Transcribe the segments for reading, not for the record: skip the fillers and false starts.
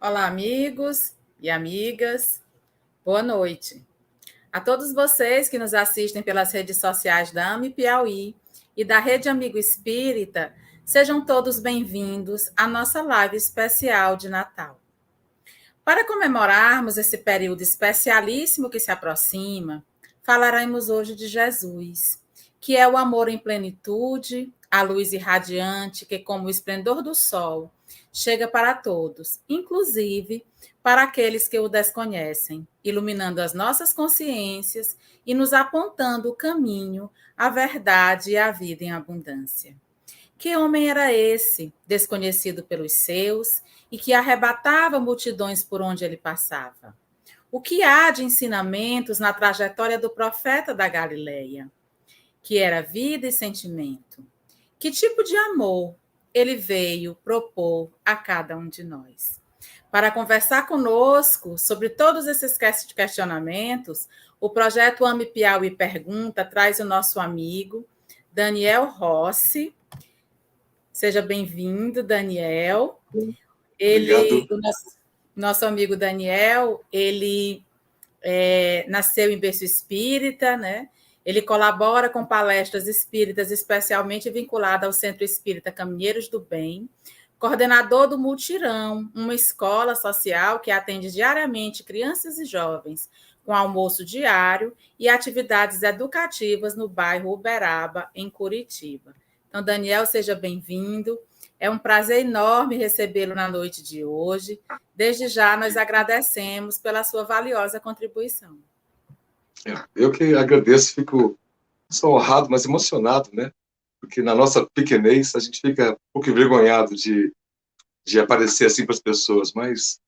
Olá, amigos e amigas. Boa noite. A todos vocês que nos assistem pelas redes sociais da AME Piauí e da Rede Amigo Espírita, sejam todos bem-vindos à nossa live especial de Natal. Para comemorarmos esse período especialíssimo que se aproxima, falaremos hoje de Jesus, que é o amor em plenitude, a luz irradiante que, como o esplendor do sol, chega para todos, inclusive para aqueles que o desconhecem, iluminando as nossas consciências e nos apontando o caminho, a verdade e a vida em abundância. Que homem era esse, desconhecido pelos seus, e que arrebatava multidões por onde ele passava? O que há de ensinamentos na trajetória do profeta da Galileia? Que era vida e sentimento. Que tipo de amor ele veio propor a cada um de nós? Para conversar conosco sobre todos esses questionamentos, o projeto AME Piauí Pergunta traz o nosso amigo Daniel Rossi. Seja bem-vindo, Daniel. Obrigado. O nosso amigo Daniel, ele nasceu em berço espírita, né? Ele colabora com palestras espíritas, especialmente vinculada ao Centro Espírita Caminheiros do Bem, coordenador do Multirão, uma escola social que atende diariamente crianças e jovens, com almoço diário e atividades educativas no bairro Uberaba, em Curitiba. Então, Daniel, seja bem-vindo. É um prazer enorme recebê-lo na noite de hoje. Desde já, nós agradecemos pela sua valiosa contribuição. Eu que agradeço, fico só honrado, mas emocionado, né? Porque na nossa pequenez a gente fica um pouco envergonhado de aparecer assim para as pessoas, mas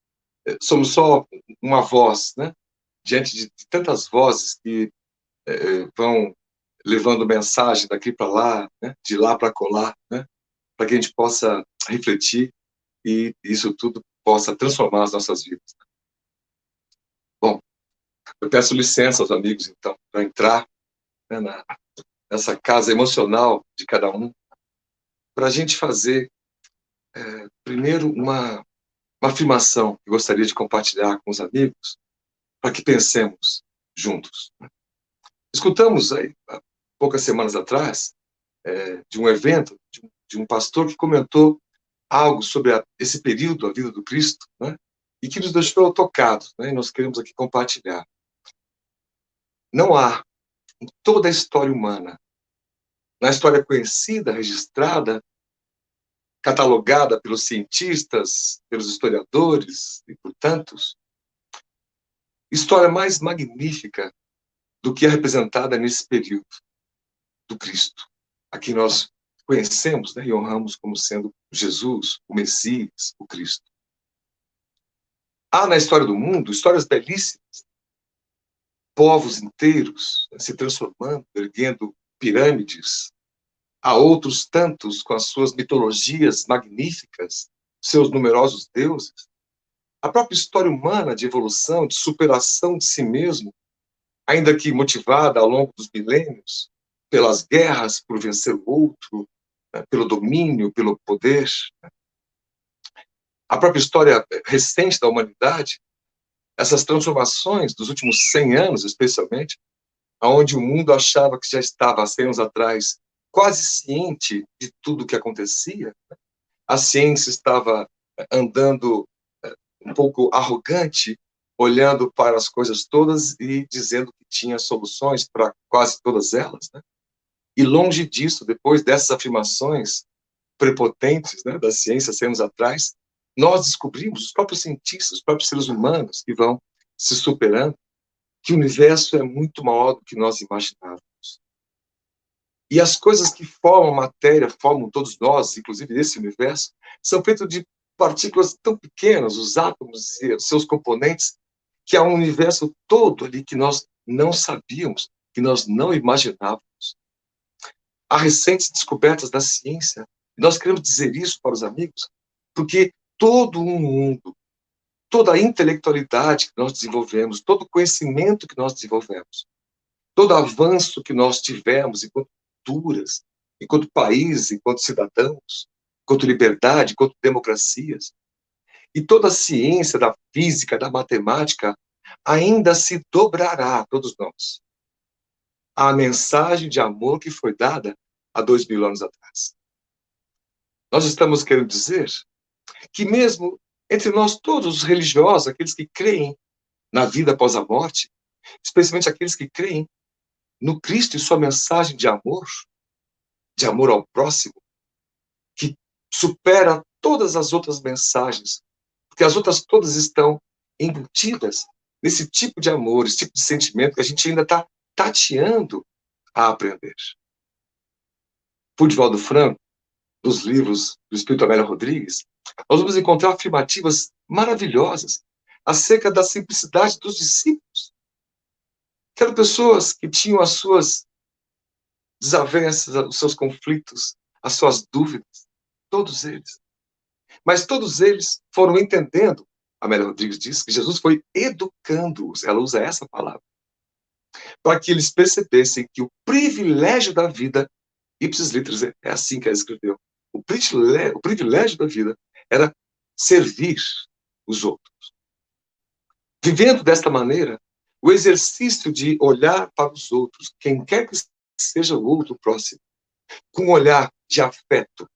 somos só uma voz, né? Diante de tantas vozes que vão levando mensagem daqui para lá, né? De lá para colar, né? Para que a gente possa refletir e isso tudo possa transformar as nossas vidas. Bom, eu peço licença aos amigos, então, para entrar, né, nessa casa emocional de cada um, para a gente fazer, primeiro, uma afirmação que eu gostaria de compartilhar com os amigos, para que pensemos juntos. Escutamos aí, há poucas semanas atrás, de um evento, de um pastor que comentou algo sobre esse período, a vida do Cristo, né, e que nos deixou tocados, né, e nós queremos aqui compartilhar. Não há, em toda a história humana, na história conhecida, registrada, catalogada pelos cientistas, pelos historiadores e por tantos, história mais magnífica do que é representada nesse período do Cristo, a quem nós conhecemos, né, e honramos como sendo Jesus, o Messias, o Cristo. Há na história do mundo histórias belíssimas, povos inteiros, né, se transformando, erguendo pirâmides, há outros tantos com as suas mitologias magníficas, seus numerosos deuses. A própria história humana de evolução, de superação de si mesmo, ainda que motivada ao longo dos milênios, pelas guerras por vencer o outro, né, pelo domínio, pelo poder. A própria história recente da humanidade, essas transformações dos últimos 100 anos, especialmente, onde o mundo achava que já estava, há 100 anos atrás, quase ciente de tudo o que acontecia, a ciência estava andando um pouco arrogante, olhando para as coisas todas e dizendo que tinha soluções para quase todas elas, né? E longe disso, depois dessas afirmações prepotentes, né, da ciência 100 anos atrás, nós descobrimos, os próprios cientistas, os próprios seres humanos que vão se superando, que o universo é muito maior do que nós imaginávamos. E as coisas que formam a matéria, formam todos nós, inclusive esse universo, são feitas de partículas tão pequenas, os átomos e seus componentes, que há um universo todo ali que nós não sabíamos, que nós não imaginávamos. Há recentes descobertas da ciência, e nós queremos dizer isso para os amigos, porque todo o mundo, toda a intelectualidade que nós desenvolvemos, todo o conhecimento que nós desenvolvemos, todo avanço que nós tivemos enquanto culturas, enquanto país, enquanto cidadãos, enquanto liberdade, enquanto democracias, e toda a ciência da física, da matemática, ainda se dobrará a todos nós a mensagem de amor que foi dada há 2000 anos atrás. Nós estamos querendo dizer que mesmo entre nós todos os religiosos, aqueles que creem na vida após a morte, especialmente aqueles que creem no Cristo e sua mensagem de amor ao próximo, que supera todas as outras mensagens, porque as outras todas estão embutidas nesse tipo de amor, esse tipo de sentimento que a gente ainda está tateando a aprender. Por Divaldo Franco, nos livros do Espírito Amélia Rodrigues, nós vamos encontrar afirmativas maravilhosas acerca da simplicidade dos discípulos, que eram pessoas que tinham as suas desavenças, os seus conflitos, as suas dúvidas, todos eles. Mas todos eles foram entendendo, Amélia Rodrigues diz, que Jesus foi educando-os, ela usa essa palavra, para que eles percebessem que o privilégio da vida, ipsis literis, é assim que ela escreveu, o privilégio da vida era servir os outros. Vivendo desta maneira, o exercício de olhar para os outros, quem quer que seja o outro próximo, com um olhar de afeto,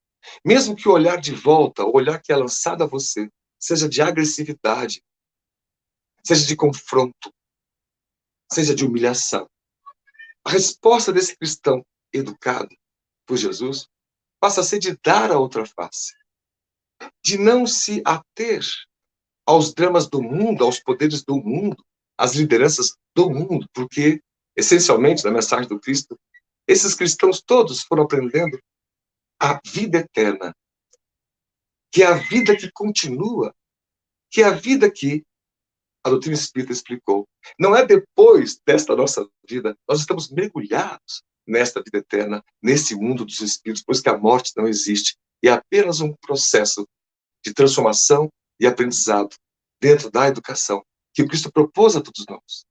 mesmo que o olhar de volta, o olhar que é lançado a você, seja de agressividade, seja de confronto, seja de humilhação. A resposta desse cristão educado por Jesus passa a ser de dar a outra face, de não se ater aos dramas do mundo, aos poderes do mundo, às lideranças do mundo, porque, essencialmente, na mensagem do Cristo, esses cristãos todos foram aprendendo a vida eterna, que é a vida que continua, que é a vida que a doutrina espírita explicou. Não é depois desta nossa vida, nós estamos mergulhados nesta vida eterna, nesse mundo dos espíritos, pois que a morte não existe. É apenas um processo de transformação e aprendizado dentro da educação que o Cristo propôs a todos nós.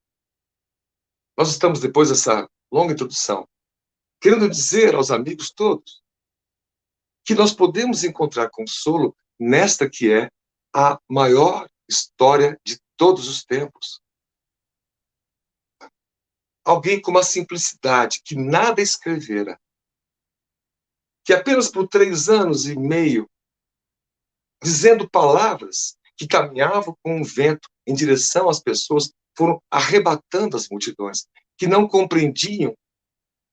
Nós estamos, depois dessa longa introdução, querendo dizer aos amigos todos que nós podemos encontrar consolo nesta que é a maior história de todos os tempos. Alguém com uma simplicidade que nada escrevera, que apenas por 3 anos e meio, dizendo palavras que caminhavam com o vento em direção às pessoas, foram arrebatando as multidões, que não compreendiam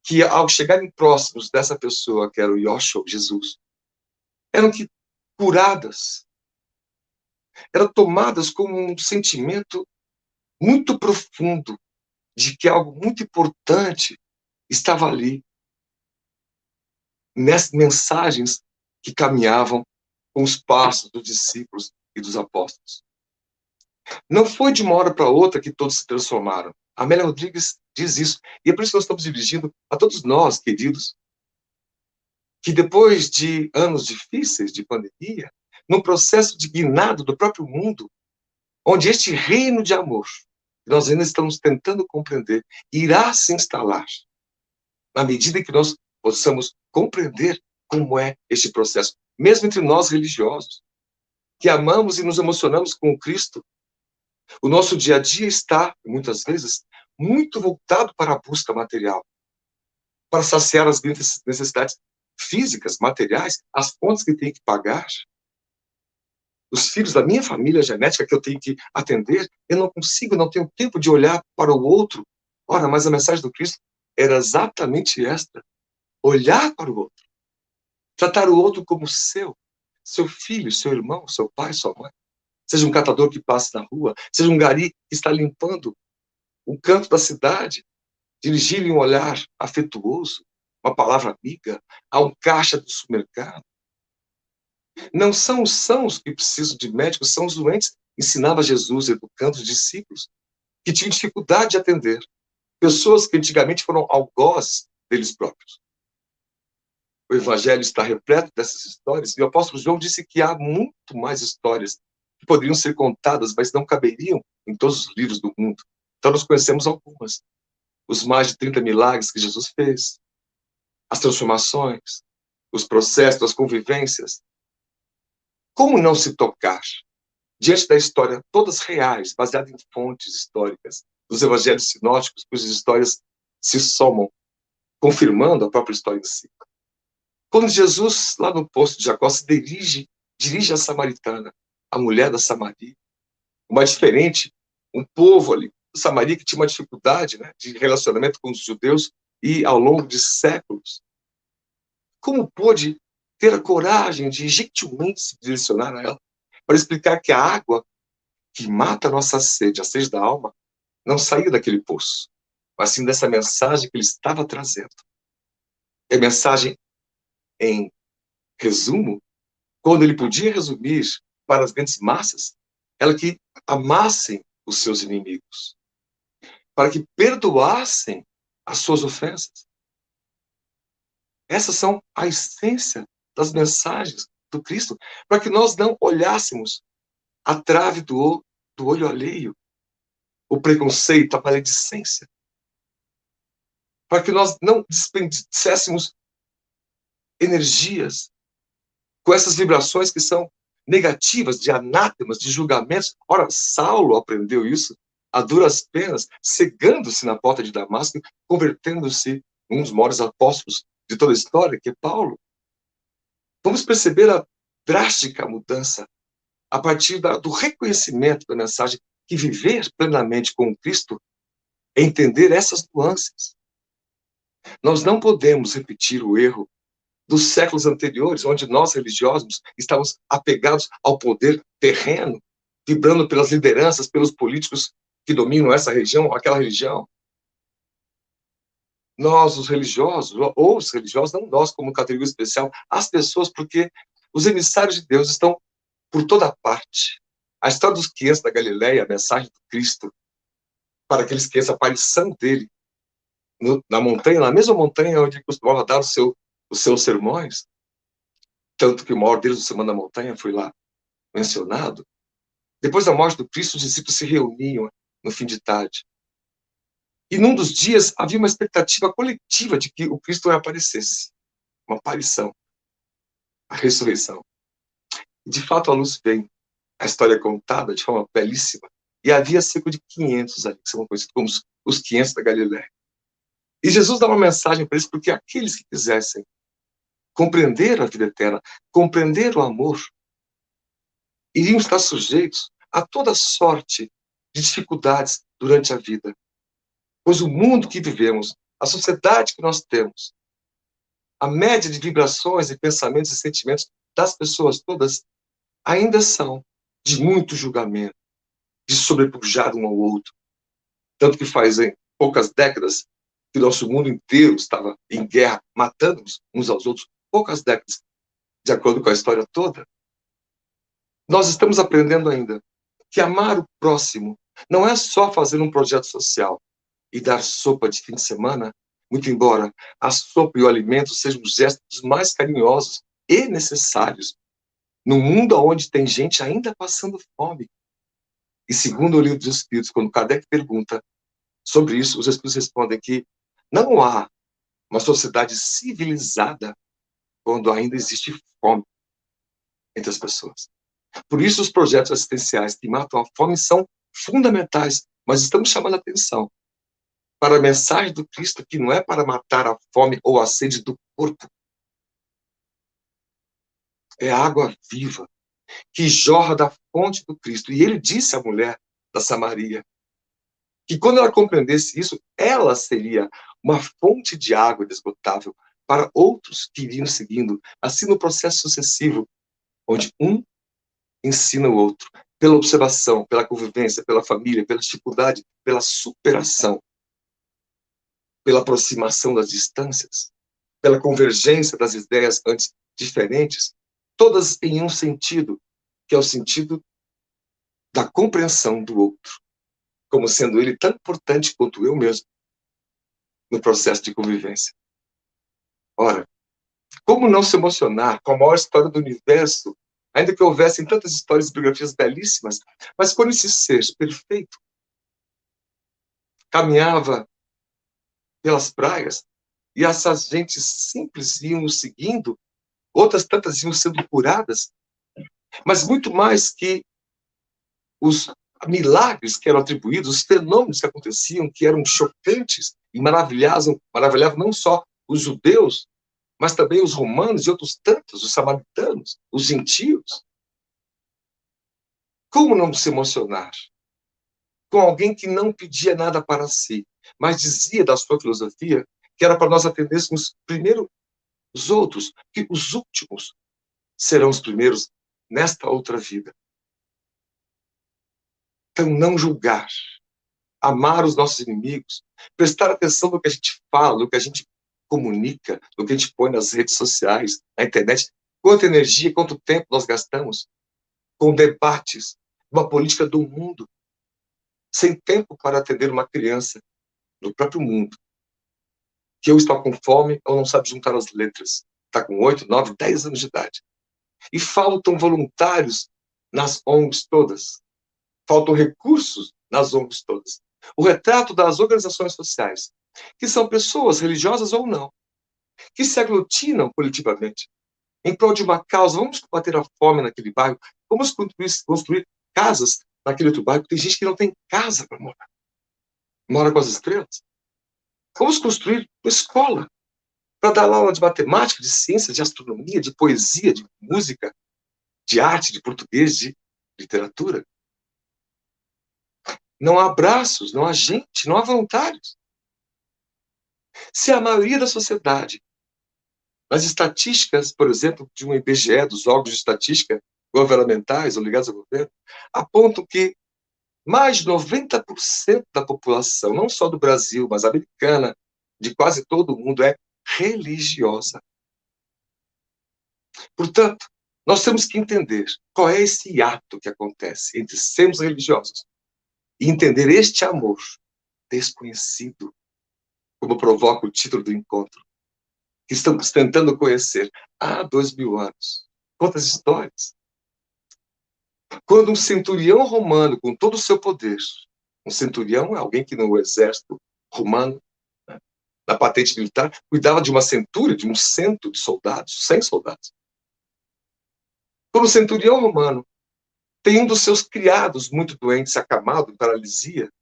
que, ao chegarem próximos dessa pessoa, que era o Yoshua, Jesus, eram curadas, eram tomadas como um sentimento muito profundo de que algo muito importante estava ali, nessas mensagens que caminhavam com os passos dos discípulos e dos apóstolos. Não foi de uma hora para outra que todos se transformaram. Amélia Rodrigues diz isso. E é por isso que nós estamos dirigindo a todos nós, queridos, que depois de anos difíceis de pandemia, num processo de guinado do próprio mundo, onde este reino de amor, que nós ainda estamos tentando compreender, irá se instalar, na medida em que nós possamos compreender como é este processo, mesmo entre nós religiosos, que amamos e nos emocionamos com o Cristo. O nosso dia a dia está, muitas vezes, muito voltado para a busca material, para saciar as necessidades físicas, materiais, as contas que tem que pagar, os filhos da minha família genética que eu tenho que atender, eu não consigo, não tenho tempo de olhar para o outro. Ora, mas a mensagem do Cristo era exatamente esta: olhar para o outro, tratar o outro como seu filho, seu irmão, seu pai, sua mãe. Seja um catador que passa na rua, seja um gari que está limpando o canto da cidade, dirigir-lhe um olhar afetuoso, uma palavra amiga, a um caixa do supermercado. Não são os sãos que precisam de médicos, são os doentes. Ensinava Jesus educando os discípulos que tinham dificuldade de atender pessoas que antigamente foram algozes deles próprios. O Evangelho está repleto dessas histórias, e o apóstolo João disse que há muito mais histórias que poderiam ser contadas, mas não caberiam em todos os livros do mundo. Então nós conhecemos algumas. Os mais de 30 milagres que Jesus fez, as transformações, os processos, as convivências. Como não se tocar diante da história, todas reais, baseadas em fontes históricas, dos evangelhos sinóticos, cujas histórias se somam, confirmando a própria história em si. Quando Jesus, lá no poço de Jacó, se dirige à samaritana, a mulher da Samaria, uma diferente, um povo ali, Samaria, que tinha uma dificuldade, né, de relacionamento com os judeus, e ao longo de séculos, como pôde ter a coragem de gentilmente se direcionar a ela, para explicar que a água que mata a nossa sede, a sede da alma, não saía daquele poço, mas sim dessa mensagem que ele estava trazendo. É mensagem, em resumo, quando ele podia resumir para as grandes massas, ela que amassem os seus inimigos, para que perdoassem as suas ofensas. Essas são a essência das mensagens do Cristo, para que nós não olhássemos a trave do olho alheio, o preconceito, a maledicência, para que nós não desperdicéssemos energias com essas vibrações que são negativas, de anátemas, de julgamentos. Ora, Saulo aprendeu isso a duras penas, cegando-se na porta de Damasco, convertendo-se em um dos maiores apóstolos de toda a história, que é Paulo. Vamos perceber a drástica mudança a partir do reconhecimento da mensagem, que viver plenamente com Cristo é entender essas nuances. Nós não podemos repetir o erro dos séculos anteriores, onde nós, religiosos, estávamos apegados ao poder terreno, vibrando pelas lideranças, pelos políticos que dominam essa região, aquela religião. Nós, os religiosos, ou os religiosos, não nós como categoria especial, as pessoas, porque os emissários de Deus estão por toda parte. A história dos 500 da Galileia, a mensagem do Cristo, para aqueles 500, a aparição dele na montanha, na mesma montanha onde ele costumava dar os seus sermões, tanto que o maior deles, o Sermão da Montanha, foi lá mencionado. Depois da morte do Cristo, os discípulos se reuniam no fim de tarde. E num dos dias havia uma expectativa coletiva de que o Cristo aparecesse. Uma aparição. A ressurreição. E de fato a luz vem. A história é contada de forma belíssima. E havia cerca de 500 ali, que são conhecidos como os 500 da Galileia. E Jesus dá uma mensagem para eles, porque aqueles que quisessem compreender a vida eterna, compreender o amor, iriam estar sujeitos a toda sorte de dificuldades durante a vida. Pois o mundo que vivemos, a sociedade que nós temos, a média de vibrações e pensamentos e sentimentos das pessoas todas ainda são de muito julgamento, de sobrepujar um ao outro. Tanto que faz em poucas décadas que o nosso mundo inteiro estava em guerra, matando-nos uns aos outros, poucas décadas, de acordo com a história toda. Nós estamos aprendendo ainda que amar o próximo não é só fazer um projeto social e dar sopa de fim de semana, muito embora a sopa e o alimento sejam os gestos mais carinhosos e necessários num mundo onde tem gente ainda passando fome. E segundo o Livro dos Espíritos, quando Kardec pergunta sobre isso, os Espíritos respondem que não há uma sociedade civilizada quando ainda existe fome entre as pessoas. Por isso, os projetos assistenciais que matam a fome são fundamentais, mas estamos chamando a atenção para a mensagem do Cristo, que não é para matar a fome ou a sede do corpo. É a água viva, que jorra da fonte do Cristo. E ele disse à mulher da Samaria que quando ela compreendesse isso, ela seria uma fonte de água inesgotável para outros que iriam seguindo, assim no processo sucessivo, onde um ensina o outro, pela observação, pela convivência, pela família, pela dificuldade, pela superação, pela aproximação das distâncias, pela convergência das ideias antes diferentes, todas em um sentido, que é o sentido da compreensão do outro, como sendo ele tão importante quanto eu mesmo no processo de convivência. Ora, como não se emocionar com a maior história do universo, ainda que houvessem tantas histórias e biografias belíssimas, mas quando esse ser perfeito caminhava pelas praias e essas gentes simples iam seguindo, outras tantas iam sendo curadas, mas muito mais que os milagres que eram atribuídos, os fenômenos que aconteciam, que eram chocantes e maravilhavam não só os judeus, mas também os romanos e outros tantos, os samaritanos, os gentios. Como não se emocionar com alguém que não pedia nada para si, mas dizia da sua filosofia que era para nós atendêssemos primeiro os outros, que os últimos serão os primeiros nesta outra vida. Então, não julgar, amar os nossos inimigos, prestar atenção no que a gente fala, no que a gente comunica, no que a gente põe nas redes sociais, na internet, quanta energia, quanto tempo nós gastamos com debates, uma política do mundo, sem tempo para atender uma criança do próprio mundo, que ou está com fome ou não sabe juntar as letras, está com 8, 9, 10 anos de idade. E faltam voluntários nas ONGs todas, faltam recursos nas ONGs todas. O retrato das organizações sociais, que são pessoas religiosas ou não, que se aglutinam coletivamente em prol de uma causa. Vamos combater a fome naquele bairro, vamos construir casas naquele outro bairro, porque tem gente que não tem casa para morar. Mora com as estrelas. Vamos construir uma escola para dar aula de matemática, de ciência, de astronomia, de poesia, de música, de arte, de português, de literatura. Não há abraços, não há gente, não há voluntários. Se a maioria da sociedade, nas estatísticas, por exemplo, de um IBGE, dos órgãos de estatística governamentais ou ligados ao governo, apontam que mais de 90% da população, não só do Brasil, mas americana, de quase todo o mundo, é religiosa. Portanto, nós temos que entender qual é esse ato que acontece entre sermos religiosos e entender este amor desconhecido, como provoca o título do encontro, que estamos tentando conhecer há 2000 anos. Quantas histórias! Quando um centurião romano, com todo o seu poder, um centurião é alguém que no exército romano, né, na patente militar, cuidava de uma centúria, de um cento de soldados, 100 soldados. Quando o centurião romano tem um dos seus criados muito doente, acamado, em paralisia,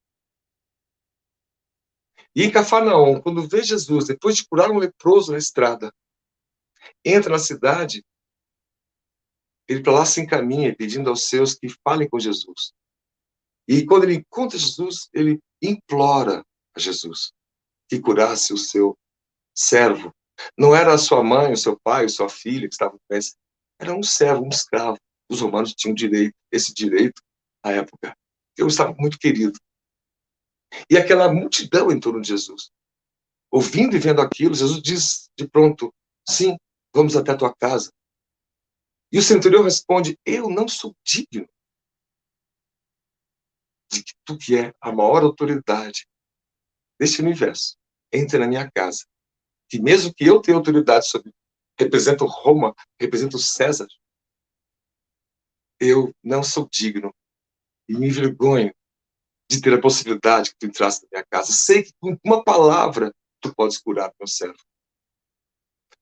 e em Cafarnaum, quando vê Jesus, depois de curar um leproso na estrada, entra na cidade, ele para lá se encaminha, pedindo aos seus que falem com Jesus. E quando ele encontra Jesus, ele implora a Jesus que curasse o seu servo. Não era a sua mãe, o seu pai, a sua filha que estavam com ele. Era um servo, um escravo. Os romanos tinham esse direito à época. Eu estava muito querido. E aquela multidão em torno de Jesus. Ouvindo e vendo aquilo, Jesus diz de pronto, sim, vamos até a tua casa. E o centurião responde, eu não sou digno de que tu, que é a maior autoridade deste universo, entre na minha casa. Que mesmo que eu tenha autoridade sobre, represento Roma, represento César, eu não sou digno e me envergonho de ter a possibilidade que tu entrasse na minha casa. Sei que com uma palavra tu podes curar meu servo.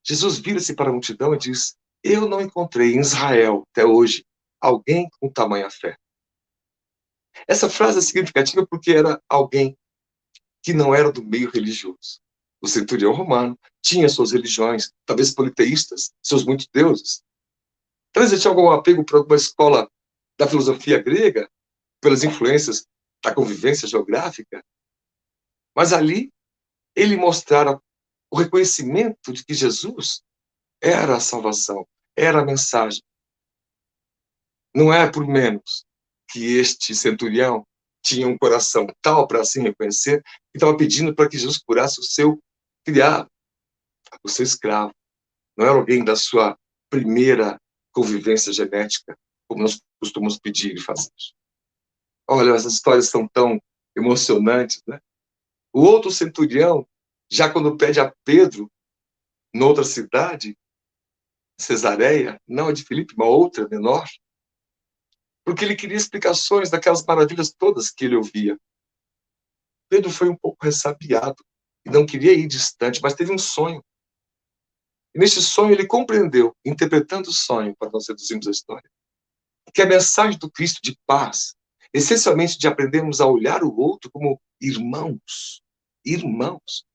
Jesus vira-se para a multidão e diz, eu não encontrei em Israel, até hoje, alguém com tamanha fé. Essa frase é significativa porque era alguém que não era do meio religioso. O centurião romano tinha suas religiões, talvez politeístas, seus muitos deuses. Talvez ele tinha algum apego por alguma escola da filosofia grega, pelas influências da convivência geográfica. Mas ali, ele mostrara o reconhecimento de que Jesus era a salvação, era a mensagem. Não é por menos que este centurião tinha um coração tal para assim reconhecer, que estava pedindo para que Jesus curasse o seu criado, o seu escravo. Não era alguém da sua primeira convivência genética, como nós costumamos pedir e fazer. Olha, essas histórias são tão emocionantes, né? O outro centurião, já quando pede a Pedro, noutra cidade, Cesareia, não a de Filipe, uma outra, menor, porque ele queria explicações daquelas maravilhas todas que ele ouvia. Pedro foi um pouco ressabiado e não queria ir distante, mas teve um sonho. E neste sonho ele compreendeu, interpretando o sonho, para nós reduzirmos a história, que a mensagem do Cristo de paz essencialmente de aprendermos a olhar o outro como irmãos. Irmãos.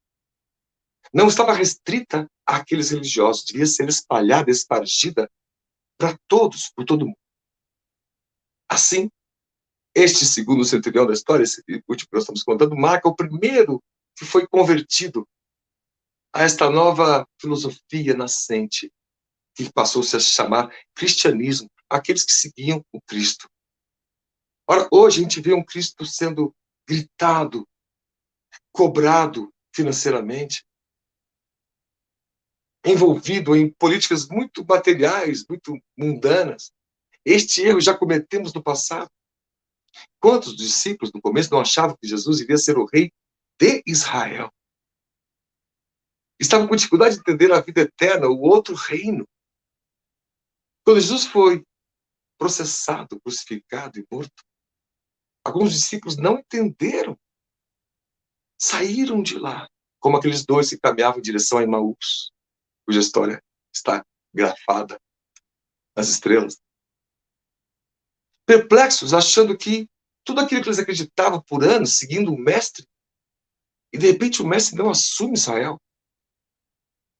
Não estava restrita àqueles religiosos, devia ser espalhada, espargida para todos, por todo mundo. Assim, este segundo centurião da história, esse último que nós estamos contando, marca o primeiro que foi convertido a esta nova filosofia nascente, que passou-se a chamar cristianismo, aqueles que seguiam o Cristo. Ora, hoje a gente vê um Cristo sendo gritado, cobrado financeiramente, envolvido em políticas muito materiais, muito mundanas. Este erro já cometemos no passado. Quantos discípulos no começo não achavam que Jesus iria ser o rei de Israel? Estavam com dificuldade de entender a vida eterna, o outro reino. Quando Jesus foi processado, crucificado e morto, alguns discípulos não entenderam. Saíram de lá, como aqueles dois que caminhavam em direção a Emaús, cuja história está grafada nas estrelas. Perplexos, achando que tudo aquilo que eles acreditavam por anos, seguindo o mestre, e de repente o mestre não assume Israel.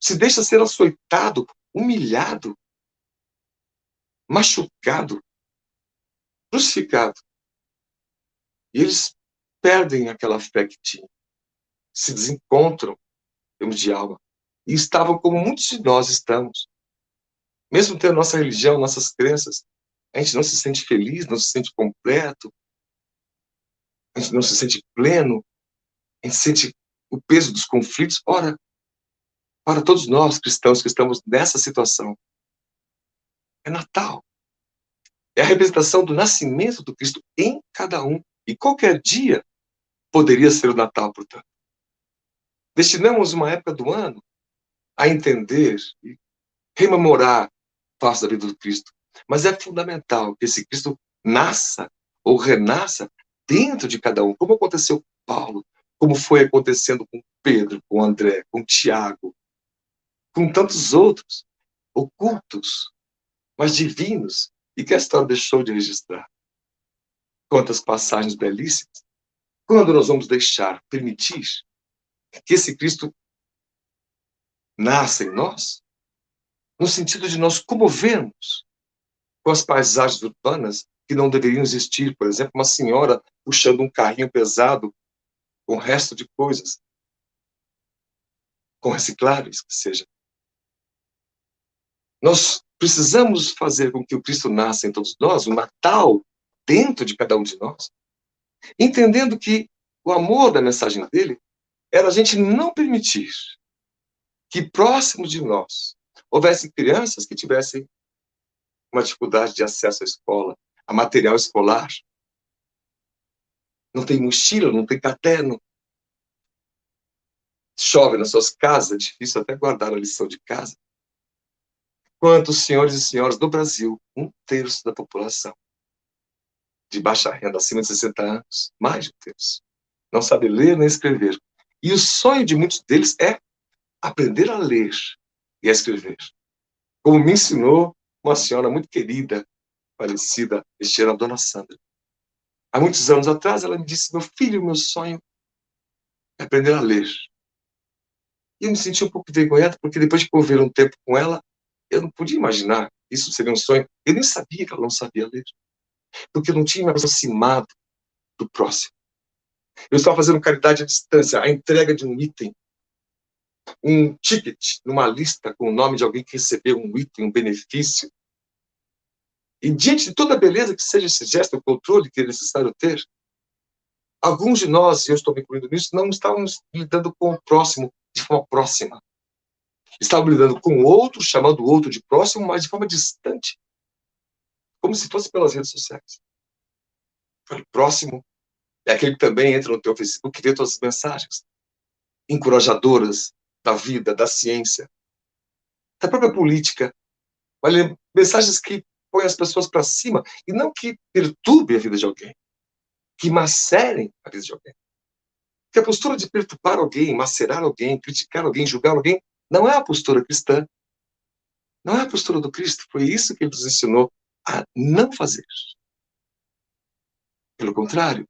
Se deixa ser açoitado, humilhado, machucado, crucificado. E eles perdem aquela fé que tinham, se desencontram em termos de alma. E estavam como muitos de nós estamos. Mesmo tendo nossa religião, nossas crenças, a gente não se sente feliz, não se sente completo, a gente não se sente pleno, a gente sente o peso dos conflitos. Ora, para todos nós cristãos que estamos nessa situação, é Natal. É a representação do nascimento do Cristo em cada um. E qualquer dia poderia ser o Natal, portanto. Destinamos uma época do ano a entender e rememorar fatos da vida do Cristo. Mas é fundamental que esse Cristo nasça ou renasça dentro de cada um, como aconteceu com Paulo, como foi acontecendo com Pedro, com André, com Tiago, com tantos outros, ocultos, mas divinos, e que a história deixou de registrar. Quantas passagens belíssimas. Quando nós vamos deixar, permitir que esse Cristo nasça em nós, no sentido de nós comovermos com as paisagens urbanas que não deveriam existir. Por exemplo, uma senhora puxando um carrinho pesado com o resto de coisas, com recicláveis, que seja. Nós precisamos fazer com que o Cristo nasça em todos nós, o Natal dentro de cada um de nós, entendendo que o amor da mensagem dele era a gente não permitir que próximo de nós houvesse crianças que tivessem uma dificuldade de acesso à escola, a material escolar. Não tem mochila, não tem caderno. Chove nas suas casas, é difícil até guardar a lição de casa. Quantos senhores e senhoras do Brasil, 1/3 da população, de baixa renda, acima de 60 anos, mais de 1/3, não sabe ler nem escrever. E o sonho de muitos deles é aprender a ler e a escrever. Como me ensinou uma senhora muito querida, falecida este ano, a dona Sandra. Há muitos anos atrás, ela me disse: meu filho, meu sonho é aprender a ler. E eu me senti um pouco envergonhado, porque depois de conviver um tempo com ela, eu não podia imaginar que isso seria um sonho. Eu nem sabia que ela não sabia ler, porque eu não tinha me aproximado do próximo. Eu estava fazendo caridade à distância, a entrega de um item, um ticket numa lista com o nome de alguém que recebeu um item, um benefício. E diante de toda a beleza que seja esse gesto, o controle que é necessário ter, alguns de nós, e eu estou me incluindo nisso, não estávamos lidando com o próximo de forma próxima. Estávamos lidando com o outro, chamando o outro de próximo, mas de forma distante. Como se fosse pelas redes sociais. O próximo é aquele que também entra no teu Facebook e vê todas as mensagens encorajadoras da vida, da ciência, da própria política. Olha, mensagens que põem as pessoas para cima e não que perturbem a vida de alguém, que macerem a vida de alguém. Porque a postura de perturbar alguém, macerar alguém, criticar alguém, julgar alguém, não é a postura cristã. Não é a postura do Cristo. Foi isso que ele nos ensinou a não fazer. Pelo contrário,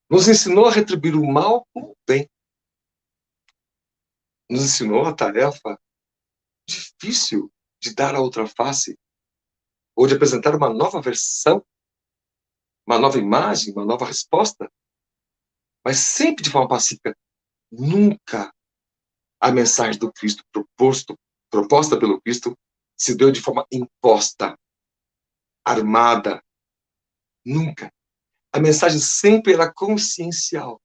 nos ensinou a retribuir o mal com o bem. Nos ensinou a tarefa difícil de dar a outra face, ou de apresentar uma nova versão, uma nova imagem, uma nova resposta, mas sempre de forma pacífica. Nunca a mensagem do Cristo proposta pelo Cristo se deu de forma imposta, armada. Nunca. A mensagem sempre era consciencial.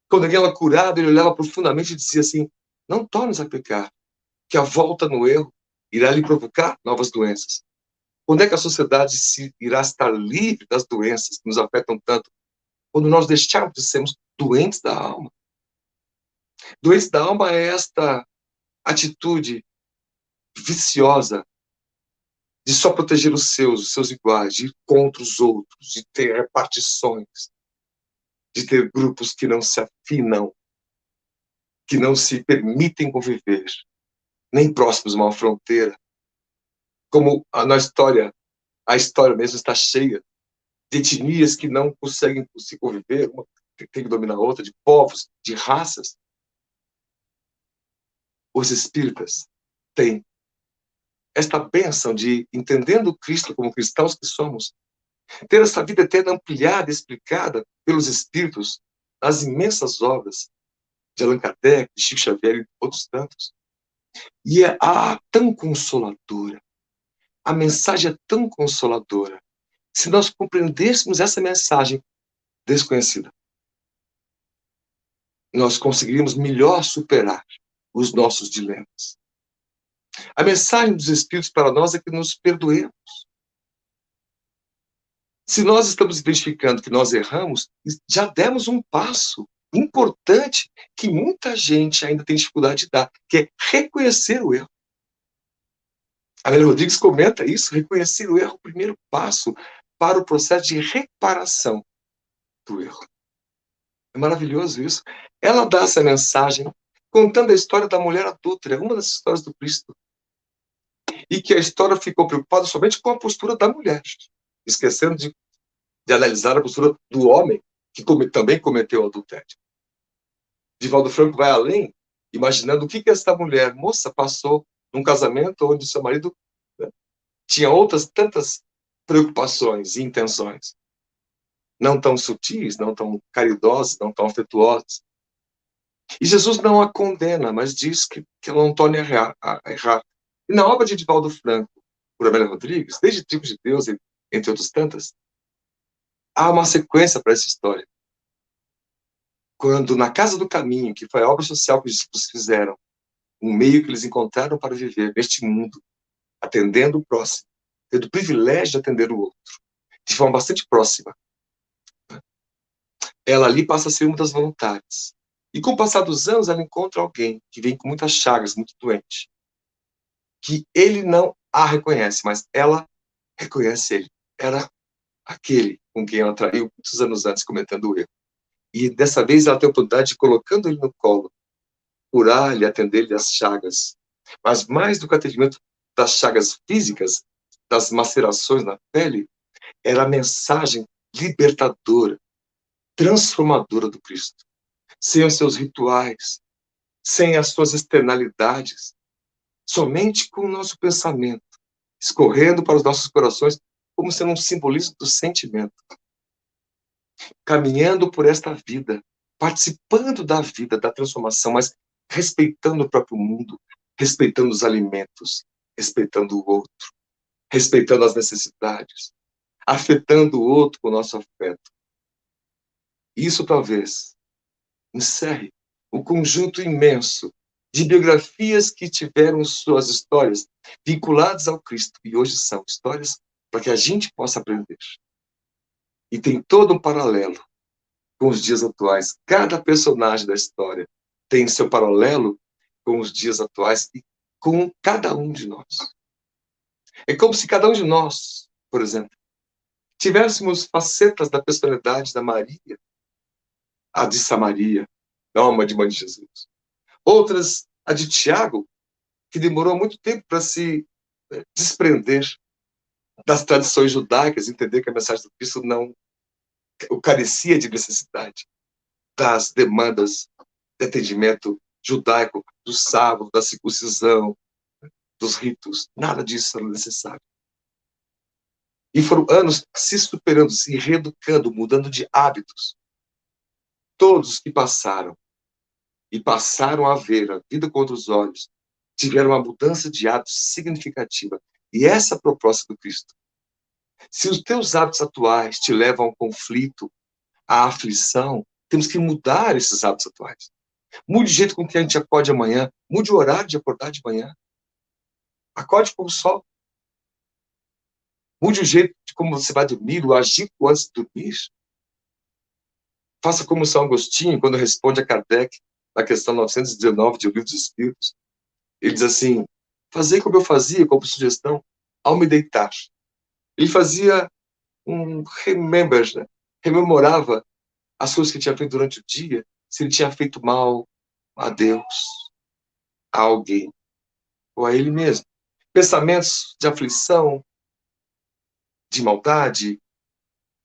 Quando alguém era curado, ele olhava profundamente e dizia assim: não tornes a pecar, que a volta no erro irá lhe provocar novas doenças. Quando é que a sociedade irá estar livre das doenças que nos afetam tanto? Quando nós deixarmos de sermos doentes da alma. Doentes da alma é esta atitude viciosa de só proteger os seus iguais, de ir contra os outros, de ter repartições, de ter grupos que não se afinam, que não se permitem conviver, nem próximos a uma fronteira. Como a história mesmo está cheia de etnias que não conseguem se conviver, uma tem que dominar a outra, de povos, de raças. Os espíritas têm esta bênção de, entendendo Cristo como cristãos que somos, ter essa vida eterna ampliada, explicada pelos espíritos nas imensas obras de Allan Kardec, de Chico Xavier e outros tantos. E é tão consoladora. A mensagem é tão consoladora. Se nós compreendêssemos essa mensagem desconhecida, nós conseguiríamos melhor superar os nossos dilemas. A mensagem dos Espíritos para nós é que nos perdoemos. Se nós estamos identificando que nós erramos, já demos um passo importante que muita gente ainda tem dificuldade de dar, que é reconhecer o erro. A Amélia Rodrigues comenta isso: reconhecer o erro é o primeiro passo para o processo de reparação do erro. É maravilhoso isso. Ela dá essa mensagem contando a história da mulher adúltera, uma das histórias do Cristo. E que a história ficou preocupada somente com a postura da mulher, esquecendo de analisar a postura do homem, que também cometeu adultério. Divaldo Franco vai além, imaginando o que essa mulher, moça, passou num casamento onde seu marido, né, tinha outras tantas preocupações e intenções, não tão sutis, não tão caridosas, não tão afetuosas. E Jesus não a condena, mas diz que ela não torne a errar. E na obra de Divaldo Franco, por Amélia Rodrigues, desde Tribos de Deus, entre outras tantas, há uma sequência para essa história. Quando, na Casa do Caminho, que foi a obra social que os discípulos fizeram, um meio que eles encontraram para viver neste mundo, atendendo o próximo, tendo o privilégio de atender o outro, de forma bastante próxima, ela ali passa a ser uma das voluntárias. E com o passar dos anos, ela encontra alguém que vem com muitas chagas, muito doente, que ele não a reconhece, mas ela reconhece ele. Era aquele com quem ela traiu muitos anos antes, cometendo o erro. E dessa vez ela tem a oportunidade de, colocando ele no colo, curar-lhe, atender-lhe as chagas. Mas mais do que o atendimento das chagas físicas, das macerações na pele, era a mensagem libertadora, transformadora do Cristo. Sem os seus rituais, sem as suas externalidades, somente com o nosso pensamento, escorrendo para os nossos corações, como sendo um simbolismo do sentimento. Caminhando por esta vida, participando da vida, da transformação, mas respeitando o próprio mundo, respeitando os alimentos, respeitando o outro, respeitando as necessidades, afetando o outro com o nosso afeto. Isso talvez encerre o conjunto imenso de biografias que tiveram suas histórias vinculadas ao Cristo e hoje são histórias para que a gente possa aprender. E tem todo um paralelo com os dias atuais. Cada personagem da história tem seu paralelo com os dias atuais e com cada um de nós. É como se cada um de nós, por exemplo, tivéssemos facetas da personalidade da Maria, a de Samaria, da alma de mãe de Jesus. Outras, a de Tiago, que demorou muito tempo para se desprender das tradições judaicas, entender que a mensagem do Cristo carecia de necessidade das demandas de atendimento judaico, do sábado, da circuncisão, dos ritos. Nada disso era necessário. E foram anos se superando, se reeducando, mudando de hábitos. Todos que passaram e passaram a ver a vida com outros olhos, tiveram uma mudança de hábitos significativa. E essa é a proposta do Cristo. Se os teus hábitos atuais te levam ao conflito, à aflição, temos que mudar esses hábitos atuais. Mude o jeito com que a gente acorde amanhã, mude o horário de acordar de manhã. Acorde com o sol. Mude o jeito de como você vai dormir, o agito antes de dormir. Faça como São Agostinho, quando responde a Kardec, na questão 919 de O Livro dos Espíritos. Ele diz assim, fazer como eu fazia, como sugestão, ao me deitar. Ele fazia um remember, né? Rememorava as coisas que tinha feito durante o dia, se ele tinha feito mal a Deus, a alguém, ou a ele mesmo. Pensamentos de aflição, de maldade,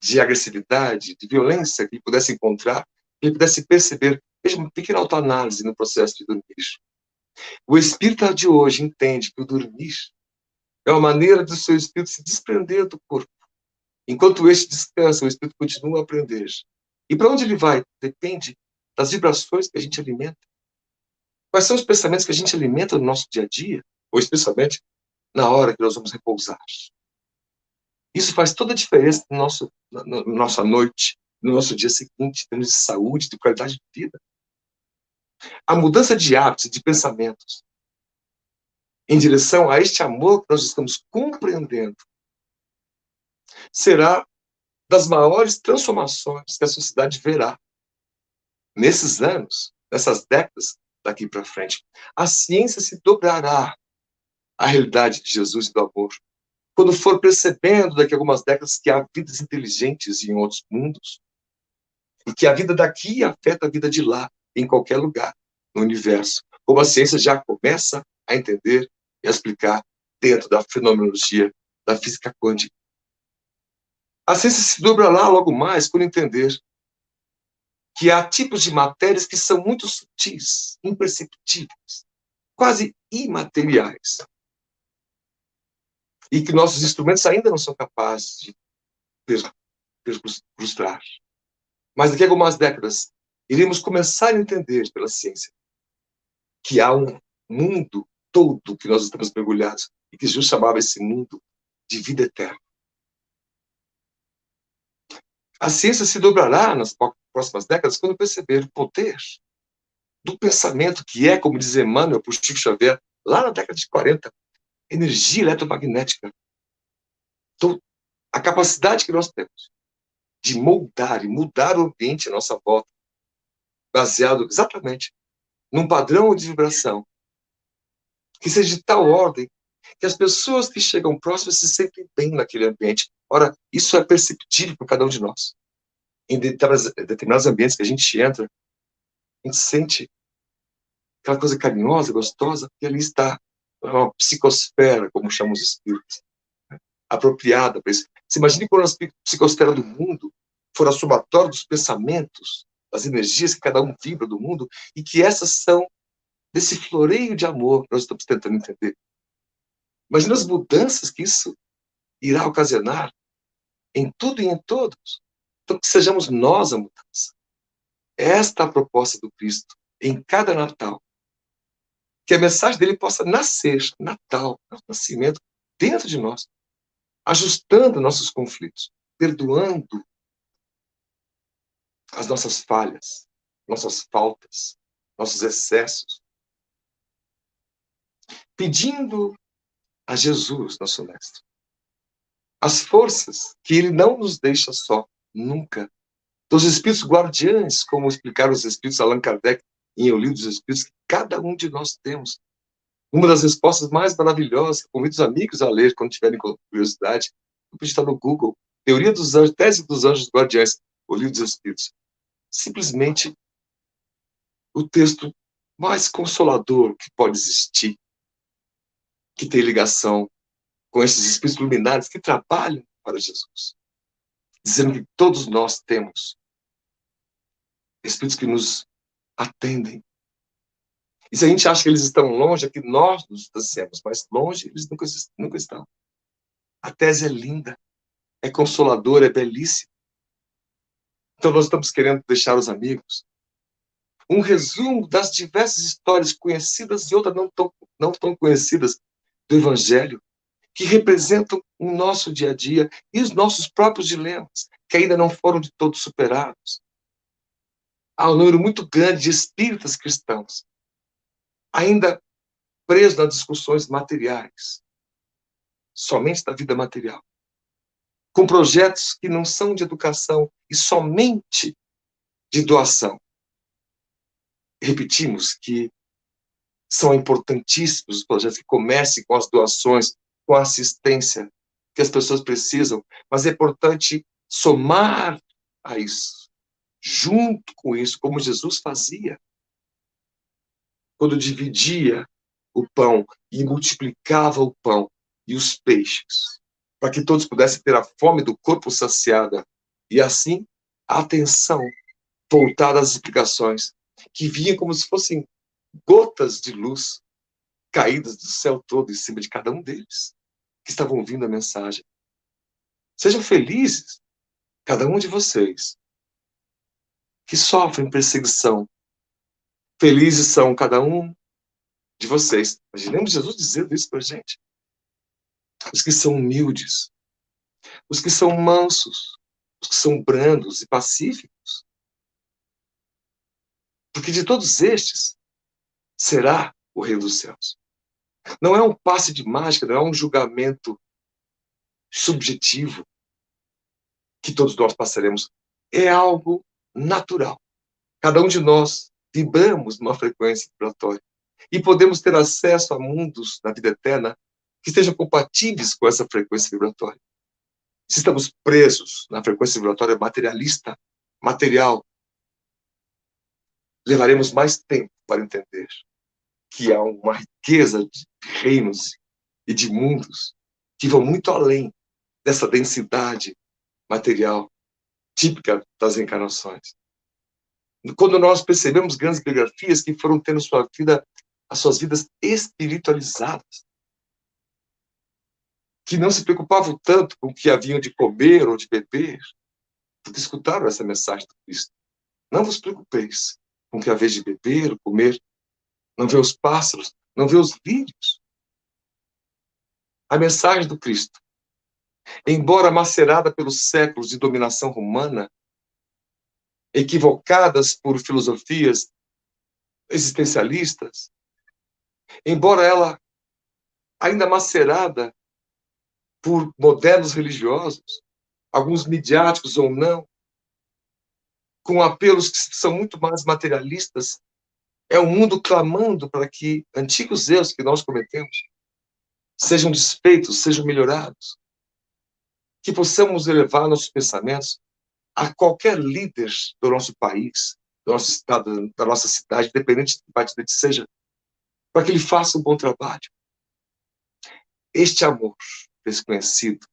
de agressividade, de violência que ele pudesse encontrar, que ele pudesse perceber, veja uma pequena autoanálise no processo de dormir. O espírita de hoje entende que o dormir é uma maneira do seu espírito se desprender do corpo. Enquanto este descansa, o espírito continua a aprender. E para onde ele vai? Depende das vibrações que a gente alimenta. Quais são os pensamentos que a gente alimenta no nosso dia a dia, ou especialmente na hora que nós vamos repousar. Isso faz toda a diferença na nossa noite, no nosso dia seguinte, em termos de saúde, de qualidade de vida. A mudança de hábitos e de pensamentos em direção a este amor que nós estamos compreendendo será das maiores transformações que a sociedade verá nesses anos, nessas décadas daqui para frente. A ciência se dobrará à realidade de Jesus e do amor. Quando for percebendo daqui a algumas décadas que há vidas inteligentes em outros mundos e que a vida daqui afeta a vida de lá, em qualquer lugar no universo, como a ciência já começa a entender e a explicar dentro da fenomenologia da física quântica. A ciência se dobrará logo mais por entender que há tipos de matérias que são muito sutis, imperceptíveis, quase imateriais, e que nossos instrumentos ainda não são capazes de frustrar. Mas daqui a algumas décadas, iremos começar a entender pela ciência que há um mundo todo que nós estamos mergulhados e que Jesus chamava esse mundo de vida eterna. A ciência se dobrará nas próximas décadas quando perceber o poder do pensamento, que é, como diz Emmanuel por Chico Xavier, lá na década de 40, energia eletromagnética. Então, a capacidade que nós temos de moldar e mudar o ambiente à nossa volta, baseado exatamente num padrão de vibração que seja de tal ordem que as pessoas que chegam próximas se sentem bem naquele ambiente. Ora, isso é perceptível por cada um de nós. Em determinados ambientes que a gente entra, a gente sente aquela coisa carinhosa, gostosa, que ali está uma psicosfera, como chamam os espíritos, né? Apropriada para isso. Você imagine quando a psicosfera do mundo for a somatória dos pensamentos, das energias que cada um vibra do mundo, e que essas são desse floreio de amor que nós estamos tentando entender. Imagina as mudanças que isso irá ocasionar em tudo e em todos. Então, que sejamos nós a mudança. Esta é a proposta do Cristo em cada Natal. Que a mensagem dele possa nascer, Natal, nascimento, dentro de nós, ajustando nossos conflitos, perdoando as nossas falhas, nossas faltas, nossos excessos, pedindo a Jesus, nosso Mestre, as forças que ele não nos deixa só, nunca. Dos espíritos guardiães, como explicaram os espíritos Allan Kardec em O Livro dos Espíritos, que cada um de nós temos. Uma das respostas mais maravilhosas, que convido os amigos a ler quando tiverem curiosidade, pode estar no Google, Teoria dos Anjos, Tese dos Anjos Guardiães, O Livro dos Espíritos. Simplesmente o texto mais consolador que pode existir, que tem ligação com esses espíritos luminares que trabalham para Jesus. dizendo que todos nós temos espíritos que nos atendem. E se a gente acha que eles estão longe, é que nós nos distanciamos, mas longe eles nunca estão. A tese é linda, é consoladora, é belíssima. Então nós estamos querendo deixar os amigos um resumo das diversas histórias conhecidas e outras não tão conhecidas do Evangelho, que representam o nosso dia a dia e os nossos próprios dilemas, que ainda não foram de todos superados. Há um número muito grande de espíritas cristãos ainda presos nas discussões materiais, somente da vida material, com projetos que não são de educação e somente de doação. Repetimos que são importantíssimos os projetos que comecem com as doações, com a assistência que as pessoas precisam, mas é importante somar a isso, junto com isso, como Jesus fazia, quando dividia o pão e multiplicava o pão e os peixes, para que todos pudessem ter a fome do corpo saciada, e assim a atenção voltada às explicações, que vinham como se fossem gotas de luz caídas do céu todo em cima de cada um deles, que estavam ouvindo a mensagem. Sejam felizes, cada um de vocês, que sofrem perseguição. Felizes são cada um de vocês. Imaginemos Jesus dizendo isso para a gente. Os que são humildes, os que são mansos, os que são brandos e pacíficos. Porque de todos estes será o Reino dos Céus. Não é um passe de mágica, não é um julgamento subjetivo que todos nós passaremos. É algo natural. Cada um de nós vibramos numa frequência vibratória e podemos ter acesso a mundos na vida eterna que estejam compatíveis com essa frequência vibratória. Se estamos presos na frequência vibratória materialista, material, levaremos mais tempo para entender que há uma riqueza de reinos e de mundos que vão muito além dessa densidade material típica das encarnações. Quando nós percebemos grandes biografias que foram tendo as suas vidas espiritualizadas, que não se preocupavam tanto com o que haviam de comer ou de beber, porque escutaram essa mensagem do Cristo. Não vos preocupeis com o que haveis de beber ou comer, não vê os pássaros, não vê os lírios. A mensagem do Cristo, embora macerada pelos séculos de dominação romana, equivocadas por filosofias existencialistas, embora ela ainda macerada por modernos religiosos, alguns midiáticos ou não, com apelos que são muito mais materialistas, é o mundo clamando para que antigos erros que nós cometemos sejam desfeitos, sejam melhorados, que possamos elevar nossos pensamentos a qualquer líder do nosso país, do nosso estado, da nossa cidade, independente de que partido seja, para que ele faça um bom trabalho. Este amor desconhecido,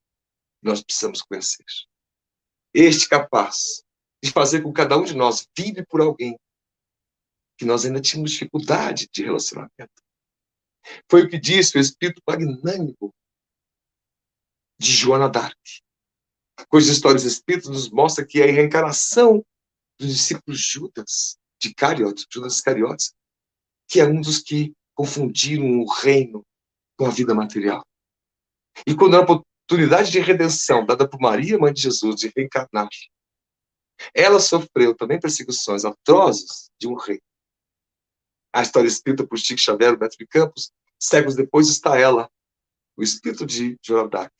nós precisamos conhecer. Este capaz de fazer com que cada um de nós vive por alguém que nós ainda tínhamos dificuldade de relacionamento. Foi o que disse o espírito magnânimo de Joana d'Arc, cujas histórias espíritas nos mostra que é a reencarnação dos discípulos Judas Iscariotes, que é um dos que confundiram o reino com a vida material. E quando a oportunidade de redenção dada por Maria, mãe de Jesus, de reencarnar, ela sofreu também perseguições atrozes de um rei. A história escrita por Chico Xavier, Beto de Campos, séculos depois está ela, o espírito de Joana d'Arc,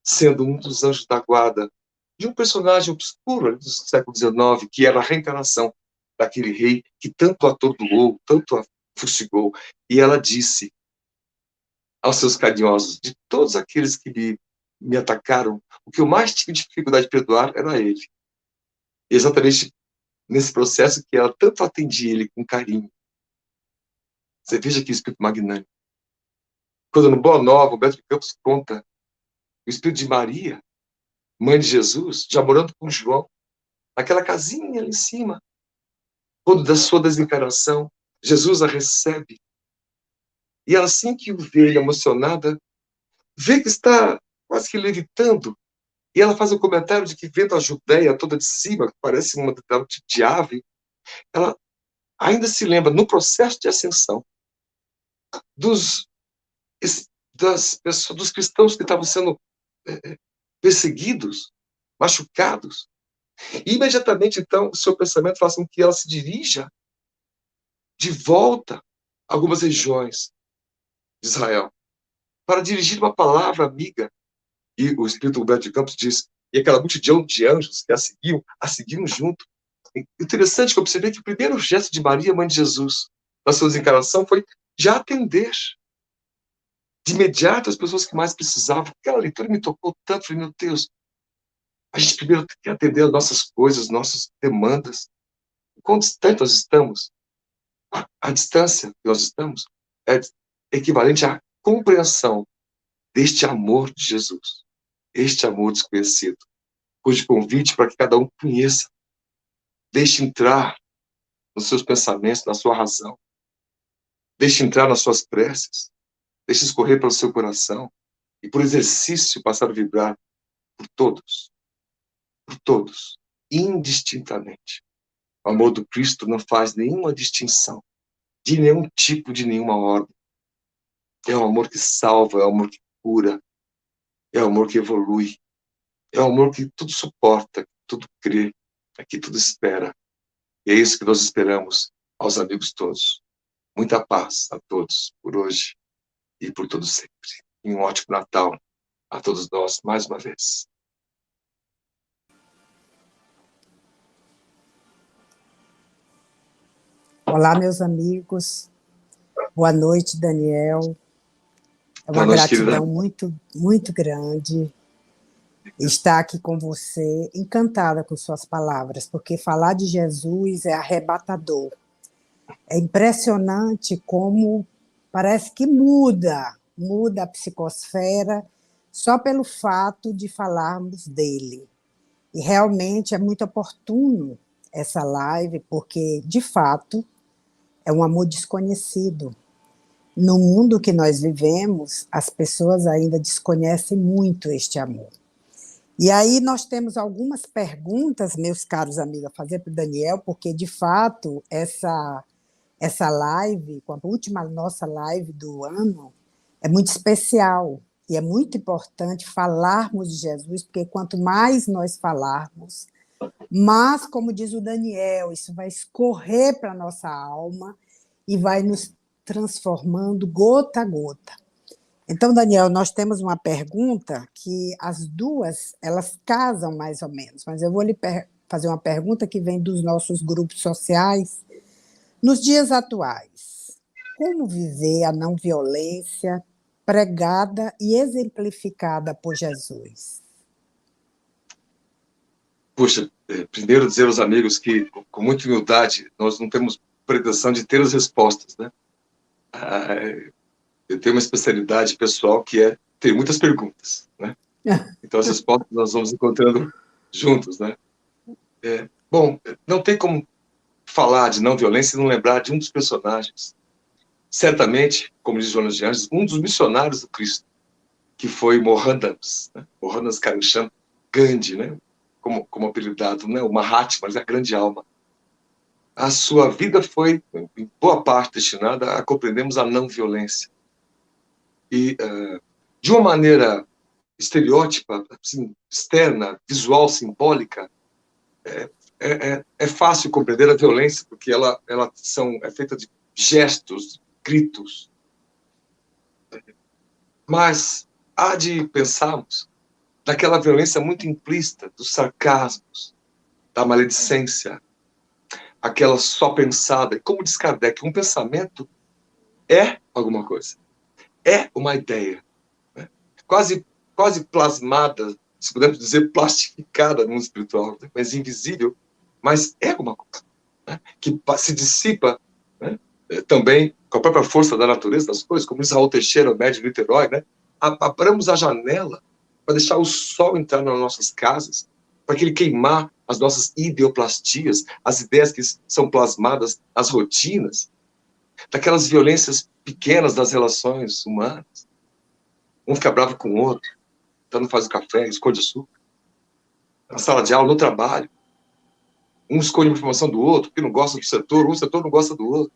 sendo um dos anjos da guarda de um personagem obscuro do século XIX, que era a reencarnação daquele rei que tanto a atordoou, tanto a fustigou. E ela disse aos seus carinhosos, de todos aqueles que me atacaram, o que eu mais tive dificuldade de perdoar era ele. E exatamente nesse processo que ela tanto atendia ele com carinho. Você veja que espírito magnânimo. Quando no Boa Nova, o Beto de Campos conta o espírito de Maria, mãe de Jesus, já morando com João, naquela casinha ali em cima, quando da sua desencarnação, Jesus a recebe. E ela, assim que o vê emocionada, vê que está quase que levitando. E ela faz um comentário de que, vendo a Judéia toda de cima, que parece uma tipo de ave, ela ainda se lembra, no processo de ascensão, dos, das pessoas, dos cristãos que estavam sendo perseguidos, machucados. E imediatamente, então, o seu pensamento faz com que ela se dirija de volta a algumas regiões de Israel, para dirigir uma palavra amiga. E o Espírito Humberto de Campos diz, e aquela multidão de anjos que a seguiam junto. Interessante que eu observei que o primeiro gesto de Maria, mãe de Jesus, na sua desencarnação, foi já atender de imediato as pessoas que mais precisavam. Aquela leitura me tocou tanto, falei, meu Deus, a gente primeiro tem que atender as nossas coisas, nossas demandas. Quão distante nós estamos, a distância que nós estamos é equivalente à compreensão deste amor de Jesus, este amor desconhecido, cujo convite para que cada um conheça, deixe entrar nos seus pensamentos, na sua razão, deixe entrar nas suas preces, deixe escorrer pelo seu coração e, por exercício, passar a vibrar por todos, indistintamente. O amor do Cristo não faz nenhuma distinção, de nenhum tipo, de nenhuma ordem. É o amor que salva, é o amor que cura, é o amor que evolui, é o amor que tudo suporta, que tudo crê, que tudo espera. E é isso que nós esperamos aos amigos todos. Muita paz a todos por hoje e por todo sempre. E um ótimo Natal a todos nós mais uma vez. Olá, meus amigos. Boa noite, Daniel. É uma gratidão muito, muito grande estar aqui com você, encantada com suas palavras, porque falar de Jesus é arrebatador. É impressionante como parece que muda a psicosfera só pelo fato de falarmos dele. E realmente é muito oportuno essa live, porque, de fato, é um amor desconhecido. No mundo que nós vivemos, as pessoas ainda desconhecem muito este amor. E aí nós temos algumas perguntas, meus caros amigos, a fazer para o Daniel, porque, de fato, essa live, a última nossa live do ano, é muito especial. E é muito importante falarmos de Jesus, porque quanto mais nós falarmos, mas, como diz o Daniel, isso vai escorrer para a nossa alma e vai nos transformando gota a gota. Então, Daniel, nós temos uma pergunta que as duas, elas casam mais ou menos, mas eu vou lhe fazer uma pergunta que vem dos nossos grupos sociais. Nos dias atuais, como viver a não violência pregada e exemplificada por Jesus? Puxa, primeiro dizer aos amigos que, com muita humildade, nós não temos pretensão de ter as respostas, né? Eu tenho uma especialidade pessoal que é ter muitas perguntas, né? Então as respostas nós vamos encontrando juntos, né? Bom, não tem como falar de não violência e não lembrar de um dos personagens. Certamente, como diz Jonas de Anjos, um dos missionários do Cristo, que foi Mohandas, né? Mohandas Karamchand Gandhi, né? Como apelidado, né? O Mahatma, a grande alma. A sua vida foi, em boa parte, destinada a compreendermos a não violência. E, de uma maneira estereótipa, assim, externa, visual, simbólica, é fácil compreender a violência, porque ela é feita de gestos, gritos. Mas há de pensarmos naquela violência muito implícita, dos sarcasmos, da maledicência, aquela só pensada. E como diz Kardec, um pensamento é alguma coisa, é uma ideia, né? Quase plasmada, se pudermos dizer, plastificada no mundo espiritual, né? Mas invisível, mas é alguma coisa, né? Que se dissipa, né? Também com a própria força da natureza das coisas, como diz Raul Teixeira, o médium de Niterói, né? Abramos a janela para deixar o sol entrar nas nossas casas, para que ele queimar as nossas ideoplastias, as ideias que são plasmadas nas rotinas, daquelas violências pequenas das relações humanas. Um fica bravo com o outro, então não faz o café, esconde açúcar. Na sala de aula, no trabalho. Um esconde uma informação do outro, porque não gosta do setor, um setor não gosta do outro.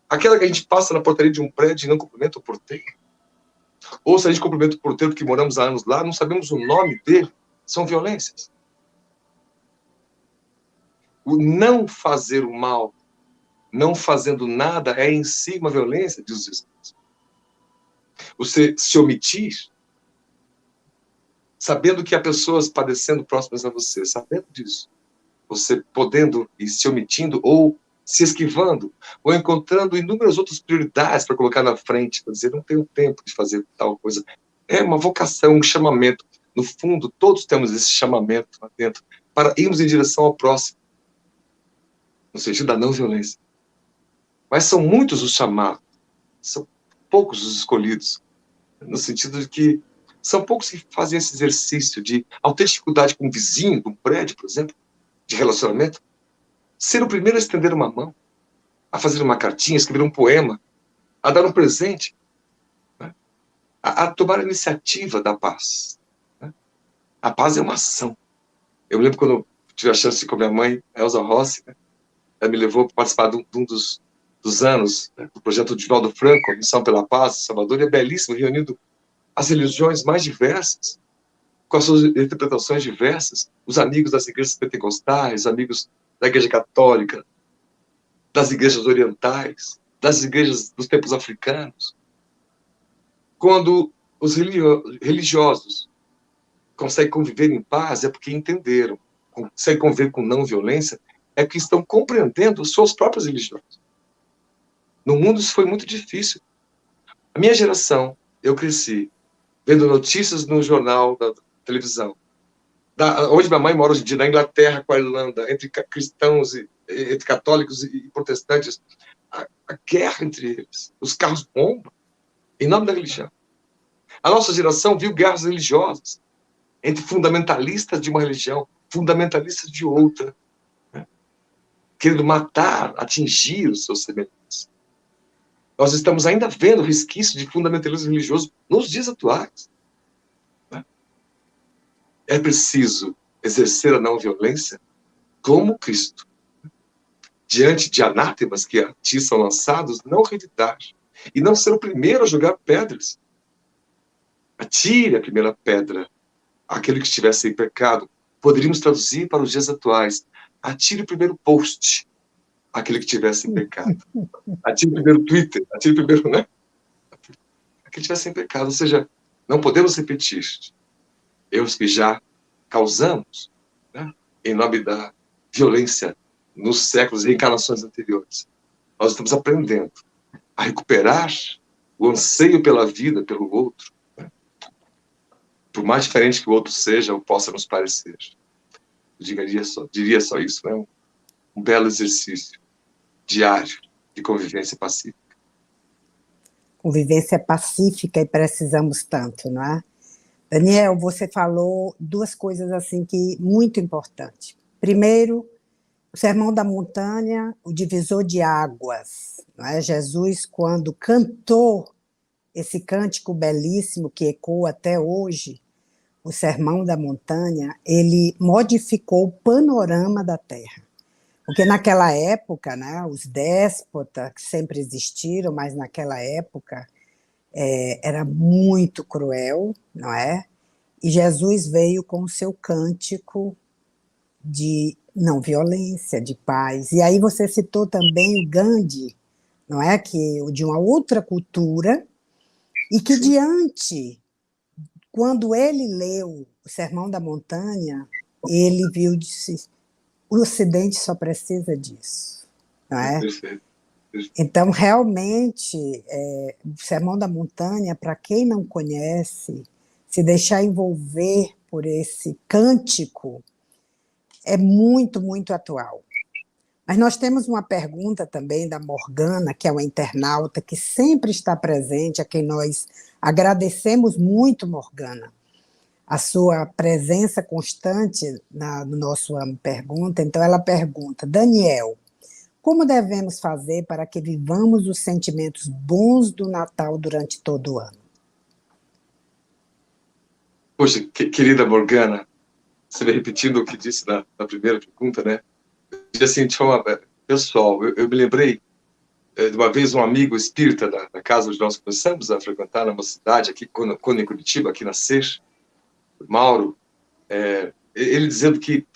Aquela que a gente passa na portaria de um prédio e não cumprimenta o porteiro. Ou se a gente cumprimenta o porteiro porque moramos há anos lá, não sabemos o nome dele, são violências. O não fazer o mal, não fazendo nada, é em si uma violência, diz Jesus. Você se omitir, sabendo que há pessoas padecendo próximas a você, sabendo disso, você podendo e se omitindo, ou se esquivando, ou encontrando inúmeras outras prioridades para colocar na frente, para dizer, não tenho tempo de fazer tal coisa. É uma vocação, um chamamento. No fundo, todos temos esse chamamento lá dentro, para irmos em direção ao próximo, no sentido da não violência. Mas são muitos os chamados, são poucos os escolhidos, no sentido de que são poucos que fazem esse exercício de, ao ter dificuldade com um vizinho de um prédio, por exemplo, de relacionamento, ser o primeiro a estender uma mão, a fazer uma cartinha, a escrever um poema, a dar um presente, né? a tomar a iniciativa da paz. Né? A paz é uma ação. Eu me lembro quando eu tive a chance de ir com a minha mãe, Elza Rossi, né? Ela me levou para participar de um dos anos, né, do projeto de Divaldo Franco, Missão pela Paz, em Salvador, e é belíssimo, reunindo as religiões mais diversas, com as suas interpretações diversas, os amigos das igrejas pentecostais, amigos da igreja católica, das igrejas orientais, das igrejas dos tempos africanos. Quando os religiosos conseguem conviver em paz, é porque entenderam, conseguem conviver com não violência, é que estão compreendendo suas próprias religiões. No mundo isso foi muito difícil. A minha geração, eu cresci vendo notícias no jornal, da televisão, onde minha mãe mora hoje em dia, na Inglaterra com a Irlanda, entre cristãos, entre católicos e protestantes, a guerra entre eles, os carros-bomba, em nome da religião. A nossa geração viu guerras religiosas entre fundamentalistas de uma religião, fundamentalistas de outra, né? Querendo matar, atingir os seus semelhantes. Nós estamos ainda vendo resquícios de fundamentalismo religioso nos dias atuais. É preciso exercer a não-violência como Cristo. Diante de anátemas que a ti são lançados, não revidar. E não ser o primeiro a jogar pedras. Atire a primeira pedra àquele que estivesse em pecado. Poderíamos traduzir para os dias atuais. Atire o primeiro post àquele que estivesse em pecado. Atire o primeiro Twitter. Atire o primeiro, né? Aquele que estivesse em pecado. Ou seja, não podemos repetir erros que já causamos, né, em nome da violência nos séculos e reencarnações anteriores. Nós estamos aprendendo a recuperar o anseio pela vida, pelo outro, né, por mais diferente que o outro seja ou possa nos parecer. Eu diria só isso, né? Um belo exercício diário de convivência pacífica. Convivência pacífica, e precisamos tanto, não é? Daniel, você falou duas coisas assim que muito importantes. Primeiro, o Sermão da Montanha, o divisor de águas. Não é? Jesus, quando cantou esse cântico belíssimo que ecoa até hoje, o Sermão da Montanha, ele modificou o panorama da Terra. Porque naquela época, né, os déspotas que sempre existiram, mas naquela época era muito cruel, não é? E Jesus veio com o seu cântico de não violência, de paz. E aí você citou também o Gandhi, não é? Que de uma outra cultura, e que diante, quando ele leu o Sermão da Montanha, ele viu e disse: o Ocidente só precisa disso, não é? Perfeito. Então, realmente, o Sermão da Montanha, para quem não conhece, se deixar envolver por esse cântico, é muito, muito atual. Mas nós temos uma pergunta também da Morgana, que é uma internauta que sempre está presente, a quem nós agradecemos muito, Morgana, a sua presença constante no nosso pergunta. Então, ela pergunta: Daniel, como devemos fazer para que vivamos os sentimentos bons do Natal durante todo o ano? Poxa, querida Morgana, você vai repetindo o que disse na primeira pergunta, né? Assim, de forma pessoal, eu me lembrei de uma vez um amigo espírita da casa onde nós começamos a frequentar na mocidade, aqui quando em Curitiba, aqui na SER, Mauro, ele dizendo que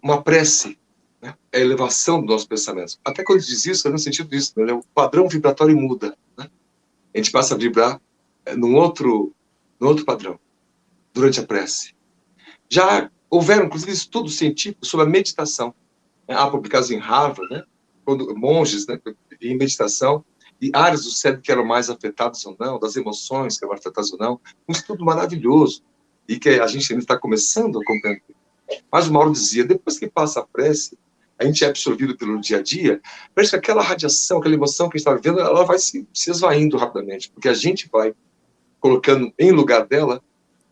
uma prece, né, é a elevação dos nossos pensamentos. Até quando ele diz isso, é no sentido disso, né, o padrão vibratório muda, né? A gente passa a vibrar num outro padrão, durante a prece. Já houveram, inclusive, estudos científicos sobre a meditação, né? Há publicados em Harvard, né? Quando monges, né, em meditação, e áreas do cérebro que eram mais afetadas ou não, das emoções que eram afetadas ou não. Um estudo maravilhoso, e que a gente ainda está começando a compreender. Mas o Mauro dizia, depois que passa a prece, a gente é absorvido pelo dia a dia, parece que aquela radiação, aquela emoção que a gente está vivendo, ela vai se esvaindo rapidamente, porque a gente vai colocando em lugar dela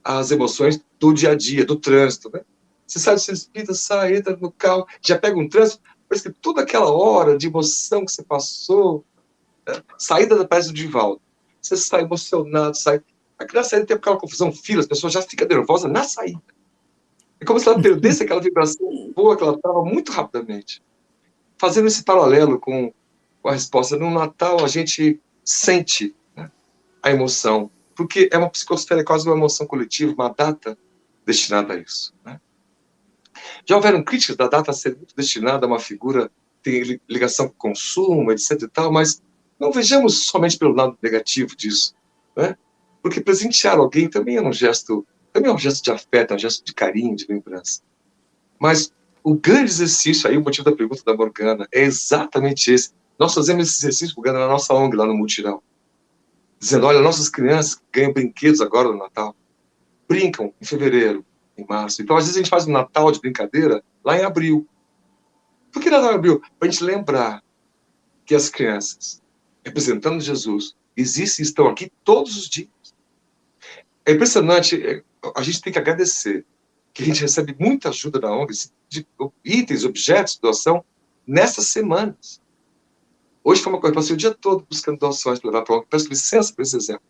as emoções do dia a dia, do trânsito, né? Você sai do seu espírito, sai, entra no carro, já pega um trânsito, parece que toda aquela hora de emoção que você passou, né? Saída da peça do Divaldo, você sai emocionado, sai. Aquela saída tem aquela confusão, fila, as pessoas já ficam nervosas na saída. É como se ela perdesse aquela vibração boa que ela estava muito rapidamente. Fazendo esse paralelo com a resposta, no Natal a gente sente, né, a emoção, porque é uma psicosfera, é quase uma emoção coletiva, uma data destinada a isso, né? Já houveram críticas da data ser muito destinada a uma figura que tem ligação com o consumo, etc e tal, mas não vejamos somente pelo lado negativo disso, né? Porque presentear alguém também é um gesto de afeto, é um gesto de carinho, de lembrança. Mas o grande exercício, aí o motivo da pergunta da Morgana, é exatamente esse. Nós fazemos esse exercício, Morgana, na nossa ONG, lá no Mutirão, dizendo, olha, nossas crianças ganham brinquedos agora no Natal, brincam em fevereiro, em março. Então, às vezes, a gente faz um Natal de brincadeira lá em abril. Por que Natal em abril? Para a gente lembrar que as crianças, representando Jesus, existem e estão aqui todos os dias. É impressionante, a gente tem que agradecer que a gente recebe muita ajuda da ONG, de itens, objetos, doação, nessas semanas. Hoje foi uma coisa, eu passei o dia todo buscando doações para levar para a ONG. Peço licença por esse exemplo.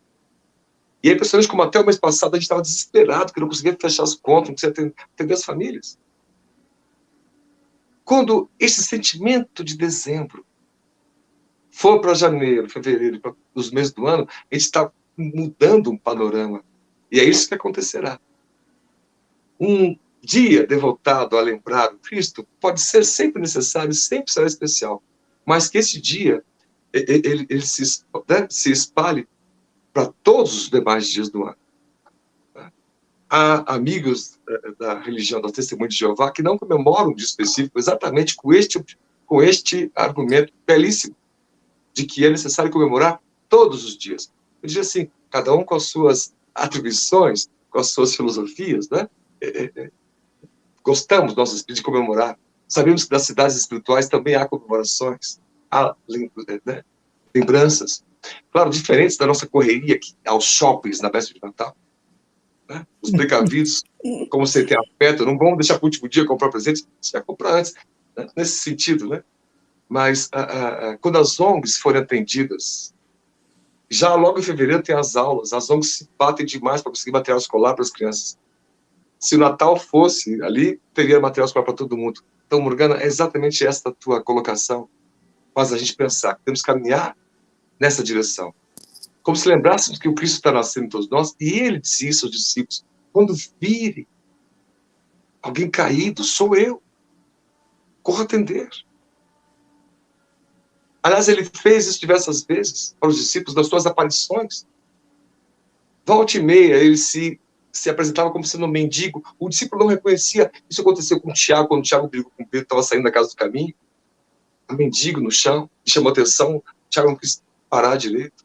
E é impressionante como até o mês passado a gente estava desesperado, que não conseguia fechar as contas, não conseguia atender as famílias. Quando esse sentimento de dezembro for para janeiro, fevereiro, para os meses do ano, a gente está mudando um panorama. E é isso que acontecerá. Um dia devotado a lembrar o Cristo pode ser sempre necessário, sempre será especial. Mas que esse dia ele se espalhe para todos os demais dias do ano. Há amigos da religião da Testemunha de Jeová que não comemoram um dia específico exatamente com este argumento belíssimo de que é necessário comemorar todos os dias. Eu diria assim, cada um com as suas atribuições, com as suas filosofias, né? Gostamos, nosso espírito, de comemorar. Sabemos que das cidades espirituais também há comemorações, há, né, lembranças. Claro, diferentes da nossa correria aos shoppings na véspera de Natal. Né? Os precavidos, como você tem afeto, não vão deixar para o último dia comprar presentes, você vai comprar antes, né? Nesse sentido, né? Mas quando as ONGs forem atendidas, já logo em fevereiro tem as aulas, as ONGs se batem demais para conseguir material escolar para as crianças. Se o Natal fosse ali, teria material escolar para todo mundo. Então, Morgana, é exatamente esta tua colocação, faz a gente pensar que temos que caminhar nessa direção. Como se lembrássemos que o Cristo está nascendo em todos nós, e ele disse isso aos discípulos, quando virem alguém caído, sou eu, corra atender. Aliás, ele fez isso diversas vezes para os discípulos nas suas aparições. Volta e meia, ele se apresentava como sendo um mendigo. O discípulo não reconhecia. Isso aconteceu com o Tiago, quando o Tiago brigou com o Pedro, estava saindo da casa do caminho. Um mendigo no chão, e chamou atenção. O Tiago não quis parar direito.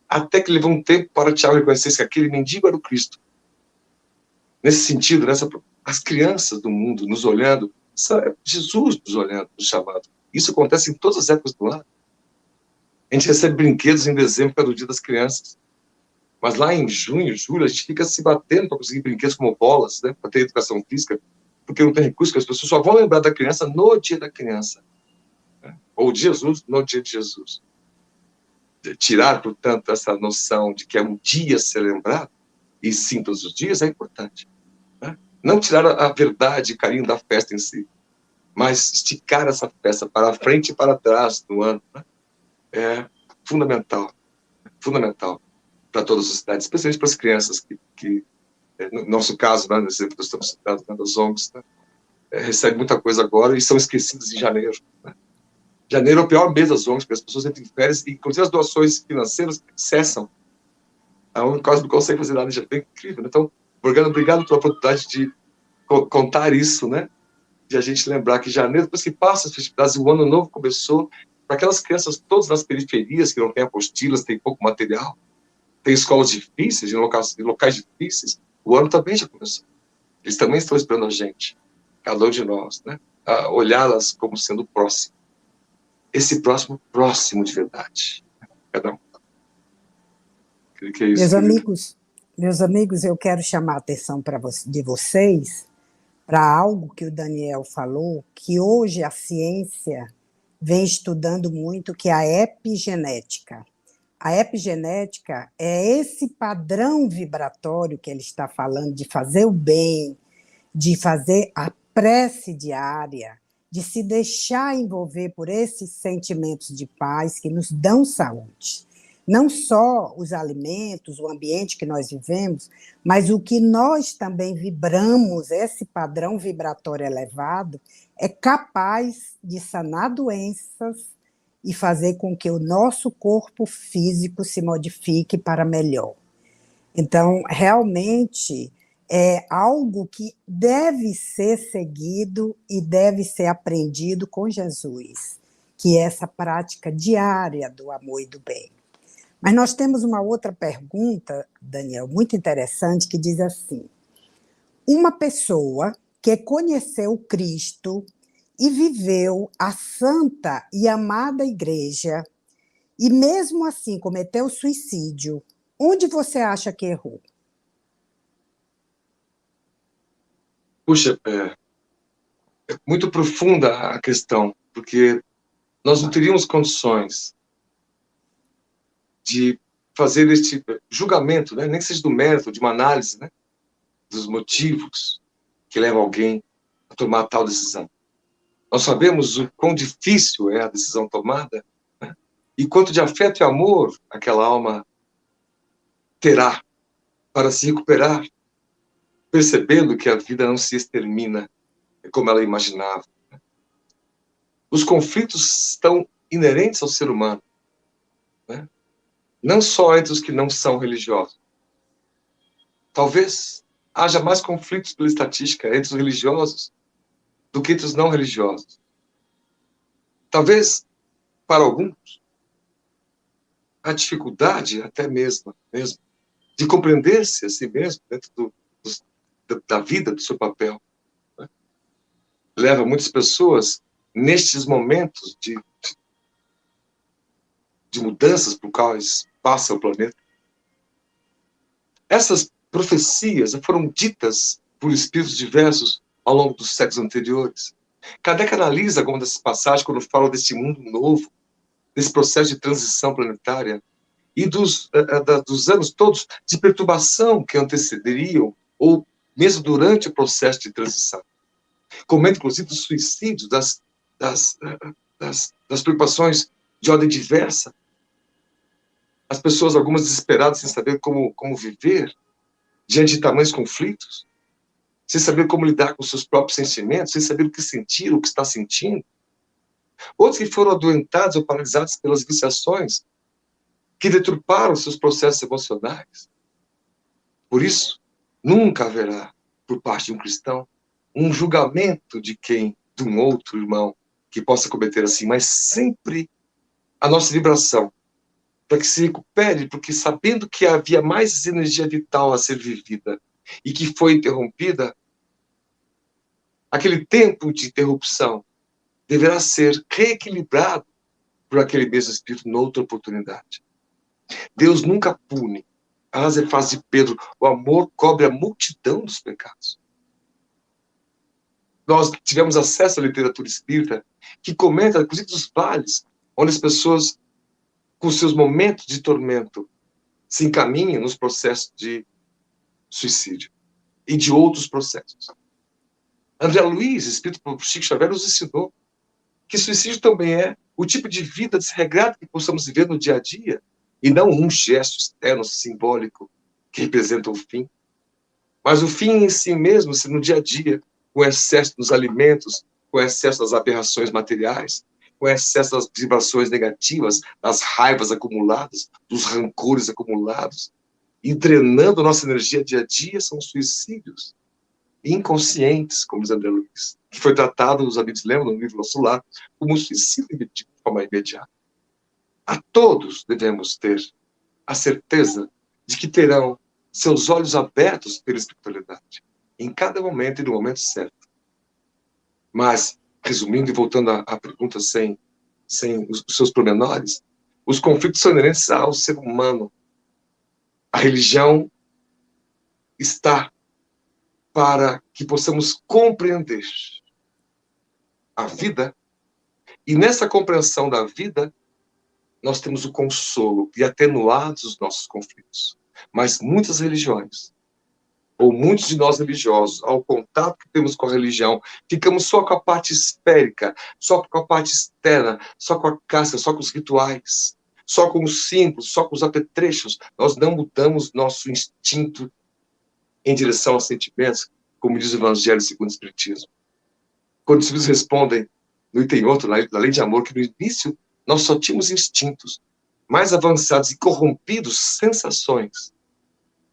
Até que levou um tempo para o Tiago reconhecer que aquele mendigo era o Cristo. Nesse sentido, as crianças do mundo nos olhando, Jesus nos olhando, nos chamando. Isso acontece em todas as épocas do ano. A gente recebe brinquedos em dezembro, que é do Dia das Crianças. Mas lá em junho, julho, a gente fica se batendo para conseguir brinquedos como bolas, né, para ter educação física, porque não tem recurso, que as pessoas só vão lembrar da criança no dia da criança. Né? Ou de Jesus, no dia de Jesus. Tirar, portanto, essa noção de que é um dia a ser lembrado, e sim todos os dias, é importante. Né? Não tirar a verdade e carinho da festa em si, mas esticar essa festa para frente e para trás do ano, né? É fundamental. Fundamental para toda a sociedade, especialmente para as crianças que no nosso caso, né, nesse exemplo que nós estamos citando, né, das ONGs, né, recebem muita coisa agora e são esquecidas em janeiro. Né? Janeiro é o pior mês das ONGs, porque as pessoas entram em férias e, inclusive, as doações financeiras cessam. A ONG quase não consegue fazer nada, já é incrível. Né? Então, Morgana, obrigado pela oportunidade de contar isso, né? De a gente lembrar que janeiro, depois que passa as festividades e o ano novo começou, para aquelas crianças todas nas periferias, que não têm apostilas, têm pouco material, tem escolas difíceis, em locais difíceis, o ano também já começou. Eles também estão esperando a gente, cada um de nós, né? A olhá-las como sendo próximo. Esse próximo de verdade. Cada um. Que é isso, meus amigos, eu quero chamar a atenção de vocês para algo que o Daniel falou, que hoje a ciência vem estudando muito, que é a epigenética. A epigenética é esse padrão vibratório que ele está falando, de fazer o bem, de fazer a prece diária, de se deixar envolver por esses sentimentos de paz que nos dão saúde. Não só os alimentos, o ambiente que nós vivemos, mas o que nós também vibramos, esse padrão vibratório elevado, é capaz de sanar doenças e fazer com que o nosso corpo físico se modifique para melhor. Então, realmente, é algo que deve ser seguido e deve ser aprendido com Jesus, que é essa prática diária do amor e do bem. Mas nós temos uma outra pergunta, Daniel, muito interessante, que diz assim: uma pessoa que conheceu Cristo e viveu a santa e amada igreja, e mesmo assim cometeu suicídio, onde você acha que errou? Puxa, é muito profunda a questão, porque nós não teríamos condições de fazer este julgamento, né? Nem que seja do mérito, de uma análise, né? Dos motivos que levam alguém a tomar tal decisão. Nós sabemos o quão difícil é a decisão tomada, né? E quanto de afeto e amor aquela alma terá para se recuperar, percebendo que a vida não se extermina como ela imaginava. Os conflitos estão inerentes ao ser humano, né? Não só entre os que não são religiosos. Talvez haja mais conflitos pela estatística entre os religiosos do que entre os não religiosos. Talvez, para alguns, a dificuldade até mesmo de compreender-se a si mesmo dentro da vida, do seu papel, né? Leva muitas pessoas, nestes momentos de mudanças por quais passa o planeta. Essas profecias foram ditas por espíritos diversos ao longo dos séculos anteriores. Kardec analisa alguma dessas passagens quando fala desse mundo novo, desse processo de transição planetária e dos anos todos de perturbação que antecederiam ou mesmo durante o processo de transição. Comenta, inclusive, dos suicídios, das preocupações de ordem diversa. As pessoas, algumas desesperadas, sem saber como viver diante de tamanhos conflitos, sem saber como lidar com seus próprios sentimentos, sem saber o que sentir, o que está sentindo. Outros que foram adoentados ou paralisados pelas viciações que deturparam seus processos emocionais. Por isso, nunca haverá, por parte de um cristão, um julgamento de um outro irmão que possa cometer assim, mas sempre a nossa vibração, para que se recupere, porque sabendo que havia mais energia vital a ser vivida e que foi interrompida, aquele tempo de interrupção deverá ser reequilibrado por aquele mesmo Espírito noutra oportunidade. Deus nunca pune. Aliás, é frase de Pedro: o amor cobre a multidão dos pecados. Nós tivemos acesso à literatura espírita que comenta, inclusive, dos vales, onde as pessoas, com seus momentos de tormento, se encaminham nos processos de suicídio e de outros processos. André Luiz, escrito por Chico Xavier, nos ensinou que suicídio também é o tipo de vida desregrada que possamos viver no dia a dia, e não um gesto externo, simbólico, que representa o fim. Mas o fim em si mesmo, se no dia a dia, com excesso nos alimentos, com excesso das aberrações materiais, com excesso das vibrações negativas, das raivas acumuladas, dos rancores acumulados, e drenando nossa energia dia a dia, são suicídios inconscientes, como diz André Luiz, que foi tratado, os amigos lembram, no livro Nosso Lar, como suicídio de forma imediata. A todos devemos ter a certeza de que terão seus olhos abertos pela espiritualidade, em cada momento e no momento certo. Mas, resumindo e voltando à pergunta sem os seus pormenores, os conflitos são inerentes ao ser humano. A religião está para que possamos compreender a vida, e nessa compreensão da vida, nós temos o consolo e atenuados os nossos conflitos. Mas muitas religiões, ou muitos de nós religiosos, ao contato que temos com a religião, ficamos só com a parte esférica, só com a parte externa, só com a casca, só com os rituais, só com os símbolos, só com os apetrechos. Nós não mudamos nosso instinto em direção aos sentimentos, como diz o Evangelho segundo o Espiritismo. Quando os Espíritos respondem, no item outro, na lei de amor, que no início nós só tínhamos instintos, mais avançados e corrompidos, sensações.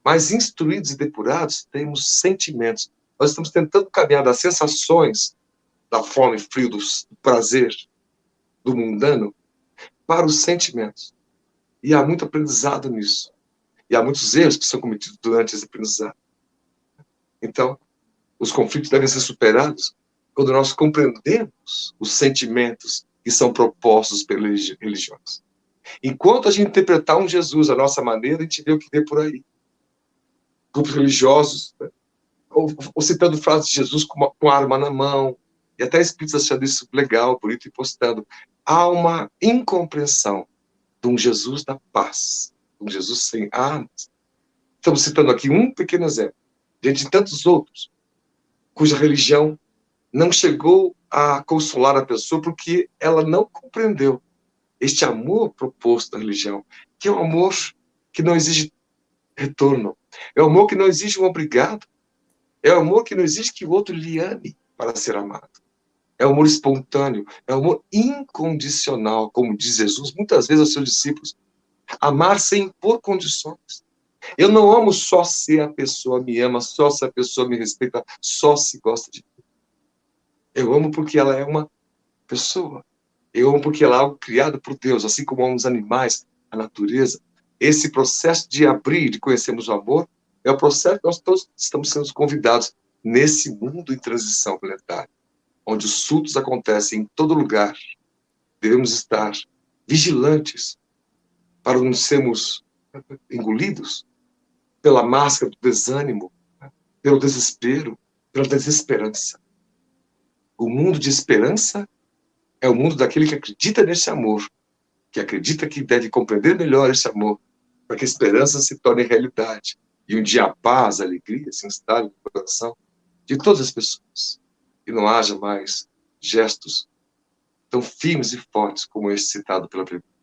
Mais instruídos e depurados, temos sentimentos. Nós estamos tentando caminhar das sensações, da fome, frio, do prazer, do mundano, para os sentimentos. E há muito aprendizado nisso. E há muitos erros que são cometidos durante esse aprendizado. Então, os conflitos devem ser superados quando nós compreendemos os sentimentos que são propostos pelas religiões. Enquanto a gente interpretar um Jesus à nossa maneira, a gente vê o que vê por aí. Grupos religiosos, né? ou citando frases de Jesus com a arma na mão, e até espíritos achando isso legal, bonito, e postando. Há uma incompreensão de um Jesus da paz, de um Jesus sem armas. Estamos citando aqui um pequeno exemplo, diante de tantos outros, cuja religião não chegou a consolar a pessoa porque ela não compreendeu este amor proposto da religião, que é um amor que não exige retorno, é um amor que não exige um obrigado, é um amor que não exige que o outro lhe ame para ser amado. É um amor espontâneo, é um amor incondicional, como diz Jesus muitas vezes aos seus discípulos, amar sem impor condições. Eu não amo só se a pessoa me ama, só se a pessoa me respeita, só se gosta de mim. Eu amo porque ela é uma pessoa. Eu amo porque ela é algo criado por Deus, assim como amamos os animais, a natureza. Esse processo de abrir, de conhecermos o amor, é o processo que nós todos estamos sendo convidados nesse mundo em transição planetária, onde os surtos acontecem em todo lugar. Devemos estar vigilantes para não sermos engolidos pela máscara do desânimo, pelo desespero, pela desesperança. O mundo de esperança é o mundo daquele que acredita nesse amor, que acredita que deve compreender melhor esse amor, para que a esperança se torne realidade. E um dia a paz, a alegria se instale no coração de todas as pessoas. E não haja mais gestos tão firmes e fortes como esse citado pela pergunta.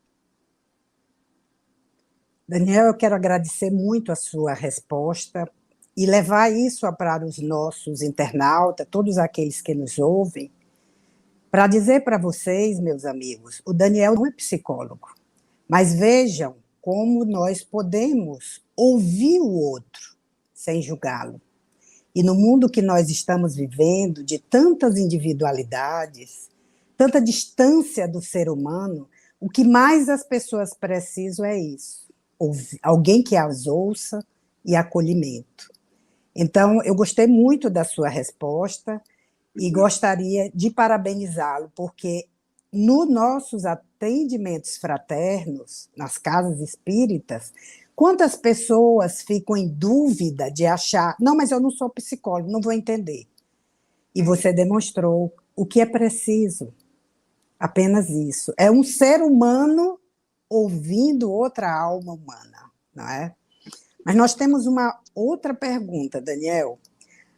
Daniel, eu quero agradecer muito a sua resposta e levar isso para os nossos internautas, todos aqueles que nos ouvem, para dizer para vocês, meus amigos, o Daniel não é psicólogo, mas vejam como nós podemos ouvir o outro sem julgá-lo. E no mundo que nós estamos vivendo, de tantas individualidades, tanta distância do ser humano, o que mais as pessoas precisam é isso, alguém que as ouça e acolhimento. Então, eu gostei muito da sua resposta e gostaria de parabenizá-lo, porque nos nossos atendimentos fraternos, nas casas espíritas, quantas pessoas ficam em dúvida de achar, não, mas eu não sou psicólogo, não vou entender. E você demonstrou o que é preciso, apenas isso. É um ser humano ouvindo outra alma humana, não é? Mas nós temos uma outra pergunta, Daniel.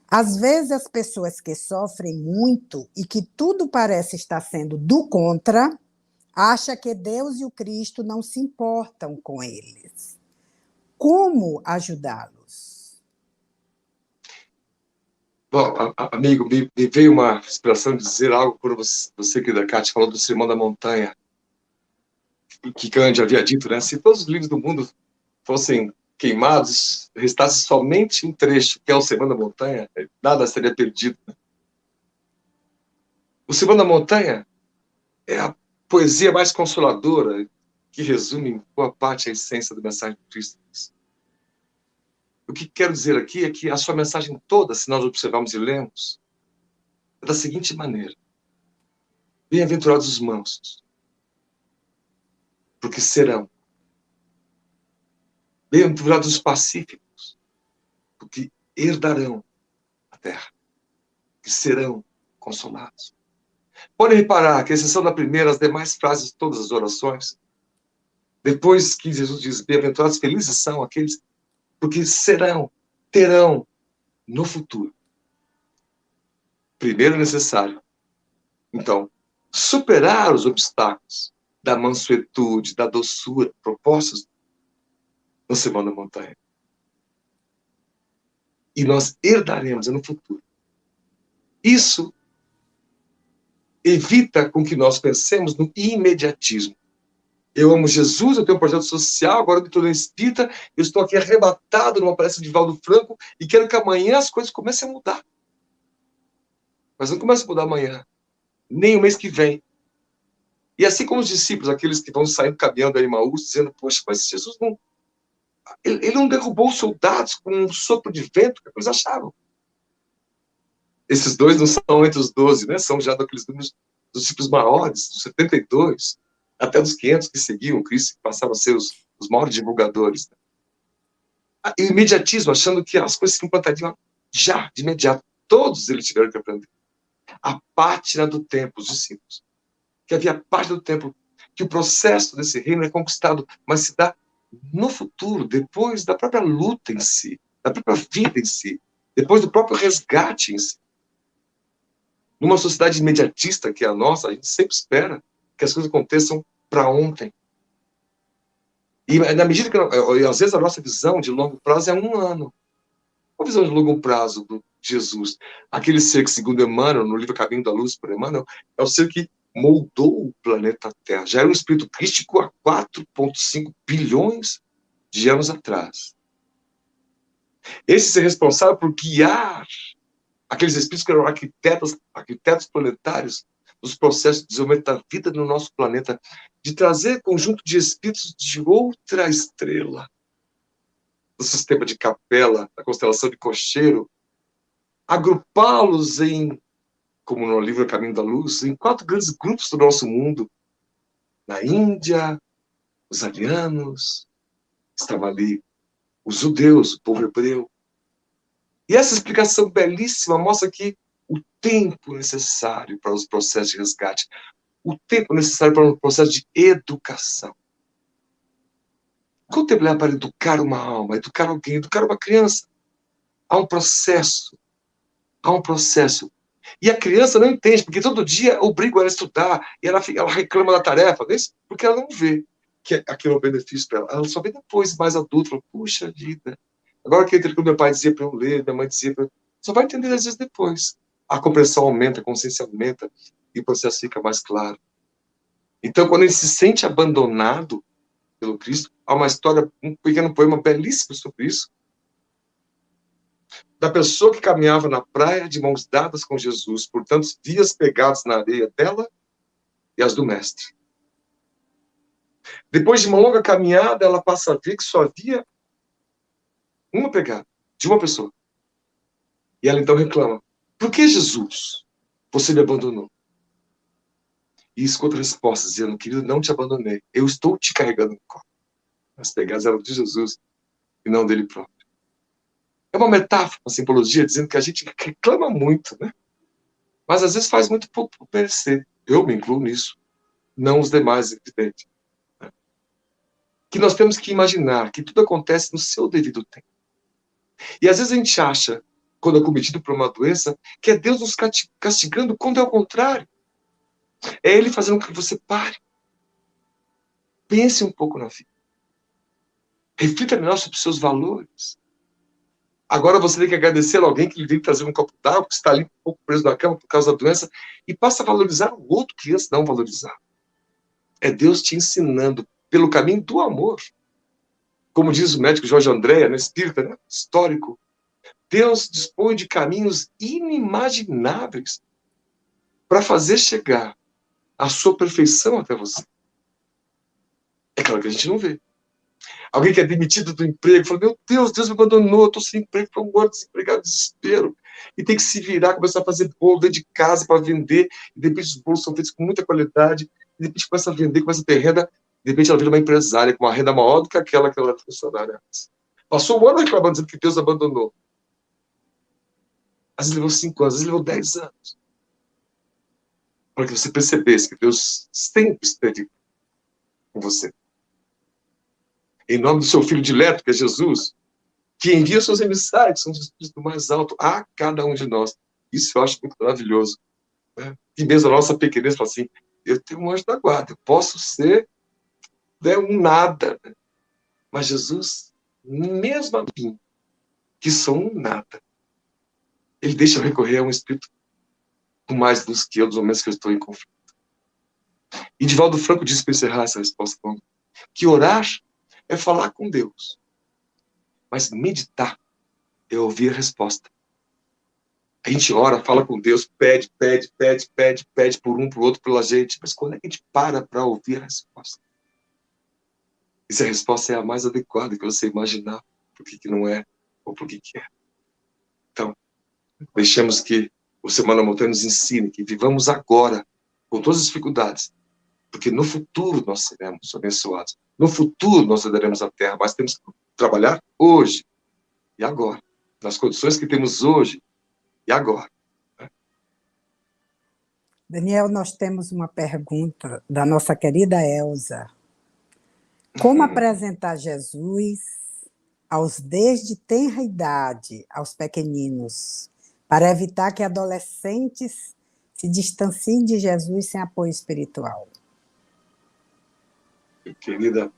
Às vezes as pessoas que sofrem muito e que tudo parece estar sendo do contra, acham que Deus e o Cristo não se importam com eles. Como ajudá-los? Bom, amigo, me veio uma inspiração de dizer algo quando você querida Cátia, falou do Sermão da Montanha, que Gandhi havia dito, né? Se todos os livros do mundo fossem queimados, restasse somente um trecho, que é o Sermão da Montanha, nada seria perdido. Né? O Sermão da Montanha é a poesia mais consoladora, que resume em boa parte a essência da mensagem de Cristo. O que quero dizer aqui é que a sua mensagem toda, se nós observarmos e lemos, é da seguinte maneira: bem-aventurados os mansos, porque serão. Bem-aventurados os pacíficos, porque herdarão a terra, que serão consolados. Podem reparar que, à exceção da primeira, as demais frases, todas as orações, depois que Jesus diz, bem-aventurados, felizes são aqueles, porque serão, terão, no futuro. Primeiro é necessário, então, superar os obstáculos da mansuetude, da doçura, propostas no Sermão da Montanha. E nós herdaremos no futuro. Isso evita com que nós pensemos no imediatismo. Eu amo Jesus, eu tenho um projeto social, agora eu me tornei espírita, eu estou aqui arrebatado numa palestra de Valdo Franco e quero que amanhã as coisas comecem a mudar. Mas não começam a mudar amanhã, nem o mês que vem. E assim como os discípulos, aqueles que vão saindo caminhando aí em Emaús, dizendo, poxa, mas Jesus não... Ele não derrubou os soldados com um sopro de vento, que eles achavam. Esses dois não são entre os 12, né? São já daqueles números dos discípulos maiores, dos 72, até dos 500 que seguiam Cristo, que passaram a ser os maiores divulgadores. E o imediatismo, achando que as coisas se implantariam já, de imediato. Todos eles tiveram que aprender. A pátina do tempo, os discípulos. Que havia pátina do tempo, que o processo desse reino é conquistado, mas se dá no futuro, depois da própria luta em si, da própria vida em si, depois do próprio resgate em si. Numa sociedade imediatista que é a nossa, a gente sempre espera que as coisas aconteçam para ontem. E na medida que, às vezes, a nossa visão de longo prazo é 1 ano. Uma visão de longo prazo do Jesus. Aquele ser que, segundo Emmanuel, no livro Caminho da Luz, por Emmanuel, é o ser que moldou o planeta Terra. Já era um espírito crístico há 4,5 bilhões de anos atrás. Esse ser responsável por guiar aqueles espíritos que eram arquitetos planetários nos processos de desenvolvimento da vida no nosso planeta, de trazer conjunto de espíritos de outra estrela, do sistema de Capela, da constelação de Cocheiro, agrupá-los em, como no livro Caminho da Luz, em 4 grandes grupos do nosso mundo. Na Índia, os arianos, estava ali os judeus, o povo hebreu. E essa explicação belíssima mostra que o tempo necessário para os processos de resgate, o tempo necessário para o processo de educação. Quanto tempo leva para educar uma alma, educar alguém, educar uma criança? Há um processo. Há um processo. E a criança não entende, porque todo dia obriga ela a estudar, e ela reclama da tarefa, porque ela não vê que aquilo é um benefício para ela. Ela só vê depois, mais adulto, fala, puxa vida. Agora que meu pai dizia para eu ler, minha mãe dizia para eu... Só vai entender às vezes depois. A compreensão aumenta, a consciência aumenta, e o processo fica mais claro. Então, quando ele se sente abandonado pelo Cristo, há uma história, um pequeno poema belíssimo sobre isso, da pessoa que caminhava na praia de mãos dadas com Jesus, por tantos dias pegados na areia dela e as do mestre. Depois de uma longa caminhada, ela passa a ver que só havia uma pegada, de uma pessoa. E ela então reclama, por que Jesus? você me abandonou. E escuta a resposta, dizendo, querido, não te abandonei. Eu estou te carregando no colo. As pegadas eram de Jesus e não dele próprio. É uma metáfora, uma simbologia, dizendo que a gente reclama muito, né? Mas às vezes faz muito por merecer. Eu me incluo nisso. Não os demais, evidente. Né? Que nós temos que imaginar que tudo acontece no seu devido tempo. E às vezes a gente acha, quando é cometido por uma doença, que é Deus nos castigando, quando é o contrário. É Ele fazendo com que você pare. Pense um pouco na vida. Reflita melhor sobre os seus valores. Agora você tem que agradecer a alguém que lhe veio trazer um copo d'água, porque está ali um pouco preso na cama por causa da doença, e passa a valorizar o outro que antes não valorizava. É Deus te ensinando pelo caminho do amor. Como diz o médico Jorge Andréa, no espírita, né? Histórico, Deus dispõe de caminhos inimagináveis para fazer chegar a sua perfeição até você. É claro que a gente não vê. Alguém que é demitido do emprego, fala, meu Deus, Deus me abandonou, eu estou sem emprego, estou morto, desempregado, desespero. E tem que se virar, começar a fazer bolo dentro de casa para vender, e de repente os bolos são feitos com muita qualidade, e de repente começa a vender, começa a ter renda, de repente ela vira uma empresária com uma renda maior do que aquela que ela era funcionária antes. Passou um ano reclamando, dizendo que Deus abandonou. Às vezes levou 5 anos, às vezes levou 10 anos. Para que você percebesse que Deus sempre esteve com você. Em nome do seu Filho dileto, que é Jesus, que envia seus emissários, que são os espíritos do mais alto, a cada um de nós. Isso eu acho muito maravilhoso. Né? E mesmo a nossa pequenez fala assim, eu tenho um anjo da guarda, eu posso ser, né, um nada. Né? Mas Jesus, mesmo a mim, que sou um nada, ele deixa eu recorrer a um espírito com mais luz que eu, nos momentos que eu estou em conflito. E Divaldo Franco disse para encerrar essa resposta, que orar é falar com Deus. Mas meditar é ouvir a resposta. A gente ora, fala com Deus, pede por um, por outro, pela gente. Mas quando é que a gente para ouvir a resposta? E se a resposta é a mais adequada que você imaginar, por que não é, ou por que é. Então, deixemos que o Semana Montanha nos ensine que vivamos agora, com todas as dificuldades, porque no futuro nós seremos abençoados. No futuro nós herdaremos a terra, mas temos que trabalhar hoje e agora, nas condições que temos hoje e agora. Daniel, nós temos uma pergunta da nossa querida Elza. Como apresentar Jesus aos desde tenra idade, aos pequeninos, para evitar que adolescentes se distanciem de Jesus sem apoio espiritual? Querida,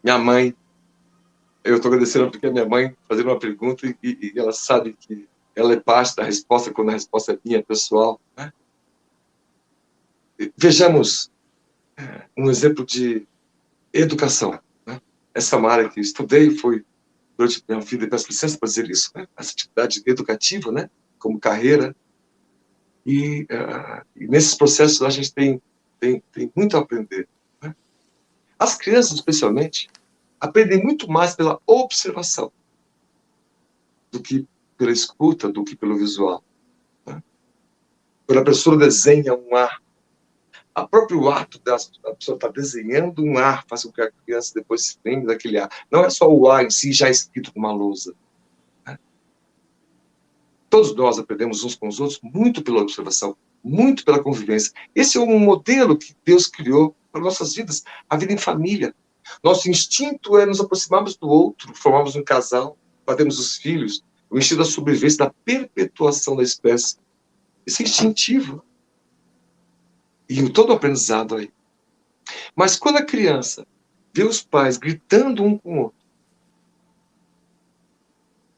minha mãe, eu estou agradecendo porque a minha mãe fazendo uma pergunta e ela sabe que ela é parte da resposta quando a resposta é minha, pessoal. Né? Vejamos um exemplo de educação. Né? Essa é uma área que estudei, foi durante minha vida, peço licença para dizer isso, né? Essa atividade educativa, né? Como carreira. E nesses processos a gente tem muito a aprender. Né? As crianças, especialmente, aprendem muito mais pela observação do que pela escuta, do que pelo visual. Né? Quando a pessoa desenha um ar, o próprio ato da pessoa estar desenhando um ar faz com que a criança depois se lembre daquele ar. Não é só o ar em si já escrito numa lousa. Né? Todos nós aprendemos uns com os outros muito pela observação, muito pela convivência. Esse é um modelo que Deus criou para nossas vidas, a vida em família. Nosso instinto é nos aproximarmos do outro, formarmos um casal, termos os filhos, o instinto da sobrevivência, da perpetuação da espécie. Isso é instintivo. E todo o aprendizado aí. Mas quando a criança vê os pais gritando um com o outro,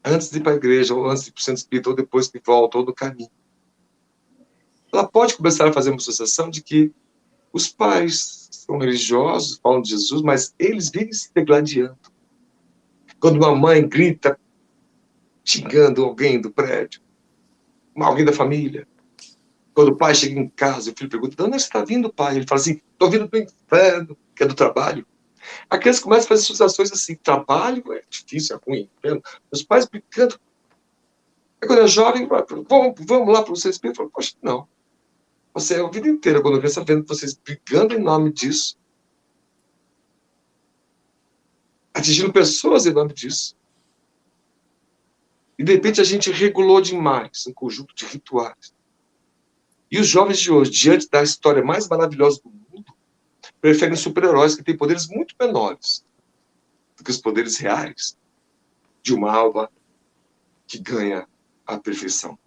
antes de ir para a igreja, ou antes de ir para o centro espírita, ou depois que volta, ou no caminho, ela pode começar a fazer uma associação de que os pais são religiosos, falam de Jesus, mas eles vivem se degladiando. Quando uma mãe grita, xingando alguém do prédio, alguém da família, quando o pai chega em casa, o filho pergunta, de onde você está vindo, pai? Ele fala assim, estou vindo do inferno, que é do trabalho. A criança começa a fazer associações assim, trabalho é difícil, é ruim, inferno. Os pais brincando. Aí quando é jovem, vamos lá para o centro espírita, eu falo, poxa, não. Você a vida inteira, quando vê, vendo vocês brigando em nome disso, atingindo pessoas em nome disso. E, de repente, a gente regulou demais um conjunto de rituais. E os jovens de hoje, diante da história mais maravilhosa do mundo, preferem super-heróis que têm poderes muito menores do que os poderes reais de uma alma que ganha a perfeição.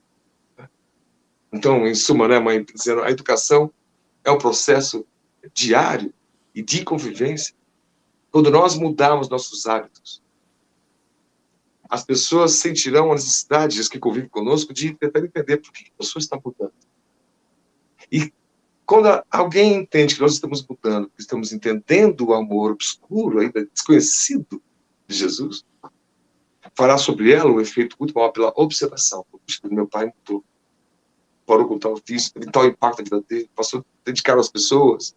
Então, em suma, né, mãe, dizendo, a educação é um processo diário e de convivência. Quando nós mudarmos nossos hábitos, as pessoas sentirão a necessidade, as que convivem conosco, de tentar entender por que a pessoa está mudando. E quando alguém entende que nós estamos mudando, que estamos entendendo o amor obscuro, ainda desconhecido de Jesus, fará sobre ela um efeito muito maior pela observação. Puxa, meu pai mudou. Parou com tal vício, teve tal impacto na vida dele, passou a dedicar às pessoas.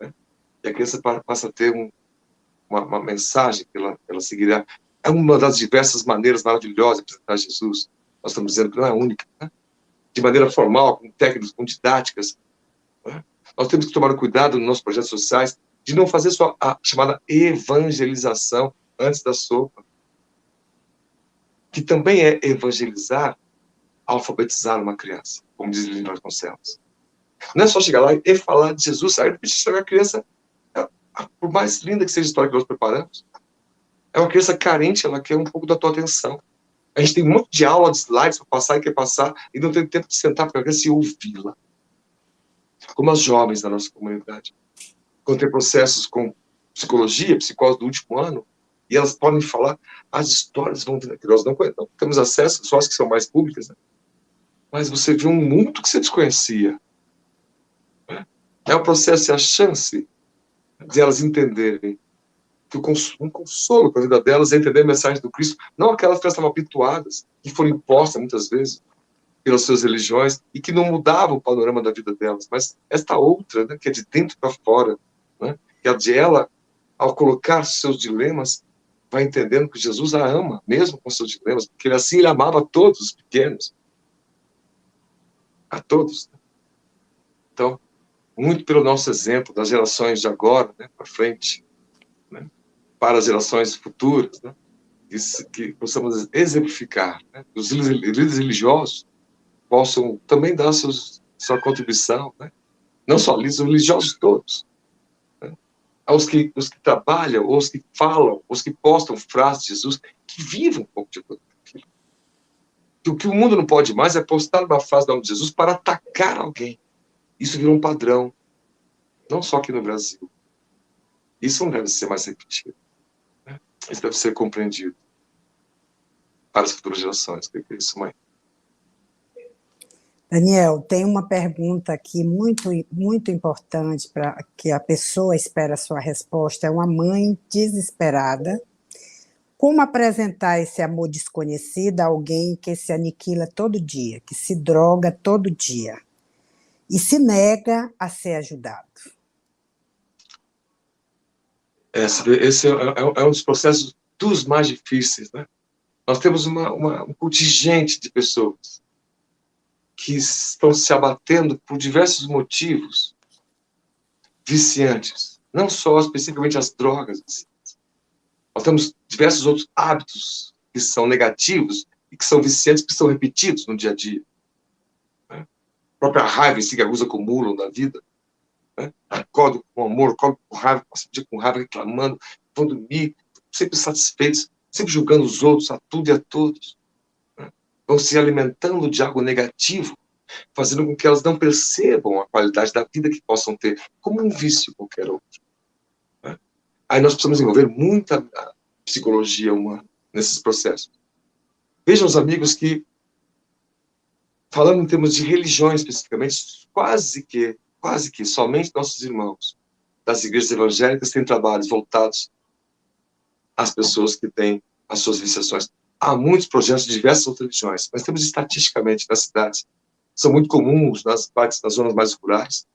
Né? E a criança passa a ter uma mensagem que ela seguirá. É uma das diversas maneiras maravilhosas de apresentar Jesus. Nós estamos dizendo que não é a única. Né? De maneira formal, com técnicas, com didáticas. Né? Nós temos que tomar cuidado nos nossos projetos sociais de não fazer só a chamada evangelização antes da sopa, que também é evangelizar, alfabetizar uma criança, como diz Lili Vasconcelos. Não é só chegar lá e falar de Jesus, aí deixa chegar a criança, por mais linda que seja a história que nós preparamos, é uma criança carente, ela quer um pouco da tua atenção. A gente tem um monte de aula de slides para passar e quer passar, e não tem tempo de sentar para a criança e ouvi-la. Como as jovens da nossa comunidade. Quando tem processos com psicologia, psicose do último ano, e elas podem falar, as histórias vão vir, que nós não temos acesso, só as que são mais públicas, né? Mas você vê um mundo que você desconhecia. É o processo e a chance de elas entenderem que um consolo para a vida delas é entender a mensagem do Cristo, não aquelas que estavam habituadas, que foram impostas muitas vezes pelas suas religiões e que não mudavam o panorama da vida delas, mas esta outra, né, que é de dentro para fora, né, que é a de ela, ao colocar seus dilemas, vai entendendo que Jesus a ama, mesmo com seus dilemas, porque assim ele amava a todos os pequenos. A todos. Então, muito pelo nosso exemplo das gerações de agora, né, para frente, né, para as gerações futuras, né, que possamos exemplificar, né, os líderes religiosos possam também dar sua contribuição, né, não só líderes, os religiosos todos, né, os que trabalham, os que falam, os que postam frases de Jesus, que vivam um pouco de tudo aquilo. O que o mundo não pode mais é postar uma frase do nome de Jesus para atacar alguém. Isso virou um padrão, não só aqui no Brasil. Isso não deve ser mais repetido. Né? Isso deve ser compreendido para as futuras gerações. O que é isso, mãe? Daniel, tem uma pergunta aqui muito, muito importante para que a pessoa espera a sua resposta. É uma mãe desesperada. Como apresentar esse amor desconhecido a alguém que se aniquila todo dia, que se droga todo dia e se nega a ser ajudado? Esse é um dos processos dos mais difíceis, né? Nós temos um contingente de pessoas que estão se abatendo por diversos motivos viciantes, não só especificamente as drogas. Nós temos diversos outros hábitos que são negativos e que são viciantes, que são repetidos no dia a dia. Né? A própria raiva que alguns acumulam na vida. Né? Acordo com amor, acordo com raiva, passo o dia com raiva, reclamando, vão dormir, sempre satisfeitos, sempre julgando os outros, a tudo e a todos. Né? Vão se alimentando de algo negativo, fazendo com que elas não percebam a qualidade da vida que possam ter, como um vício qualquer outro. Né? Aí nós precisamos envolver muita psicologia humana nesses processos. Vejam os amigos que, falando em termos de religião especificamente, quase que somente nossos irmãos das igrejas evangélicas têm trabalhos voltados às pessoas que têm as suas viciações. Há muitos projetos de diversas outras religiões, mas temos estatisticamente nas cidades, são muito comuns nas zonas mais rurais.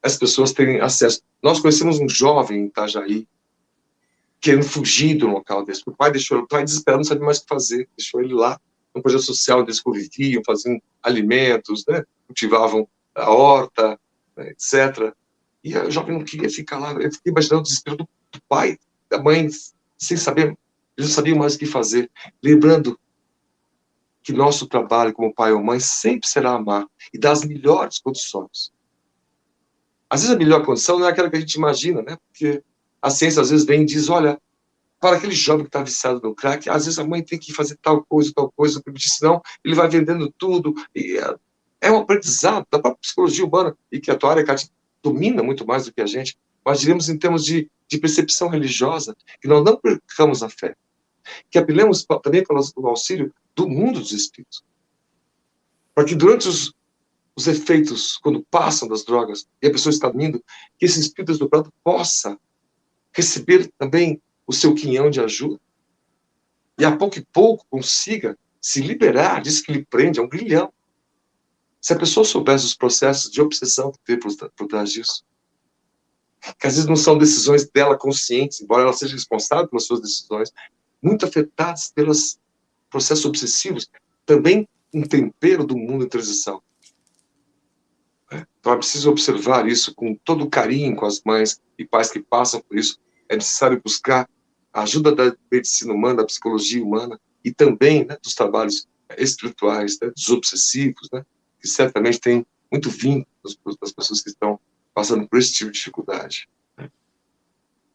As pessoas têm acesso. Nós conhecemos um jovem em Itajaí, querendo fugir do local desse. O pai deixou ele, o pai desesperado, não sabia mais o que fazer, deixou ele lá, num projeto social onde eles conviviam, faziam alimentos, né? cultivavam a horta, né, etc. E o jovem não queria ficar lá. Eu fiquei imaginando o desespero do pai, da mãe, sem saber, eles não sabiam mais o que fazer. Lembrando que nosso trabalho como pai ou mãe sempre será amar e dar as melhores condições. Às vezes a melhor condição não é aquela que a gente imagina, né? Porque a ciência às vezes vem e diz, olha, para aquele jovem que está viciado no crack, às vezes a mãe tem que fazer tal coisa, porque senão ele vai vendendo tudo. E é um aprendizado da própria psicologia humana, e que a tua área, Kátia, domina muito mais do que a gente. Mas diremos em termos de percepção religiosa, que nós não percamos a fé, que apelemos também pelo auxílio do mundo dos espíritos. Para que durante os efeitos, quando passam das drogas, e a pessoa está dormindo, que esse espírito desdobrado possa receber também o seu quinhão de ajuda, e a pouco e pouco consiga se liberar disso que lhe prende, é um grilhão. Se a pessoa soubesse os processos de obsessão que tem por trás disso, que às vezes não são decisões dela conscientes, embora ela seja responsável pelas suas decisões, muito afetadas pelos processos obsessivos, também um tempero do mundo em transição. Então é preciso observar isso com todo carinho com as mães e pais que passam por isso. É necessário buscar a ajuda da medicina humana, da psicologia humana e também, né, dos trabalhos espirituais, né, dos obsessivos, né, que certamente tem muito vínculo das pessoas que estão passando por esse tipo de dificuldade. Né?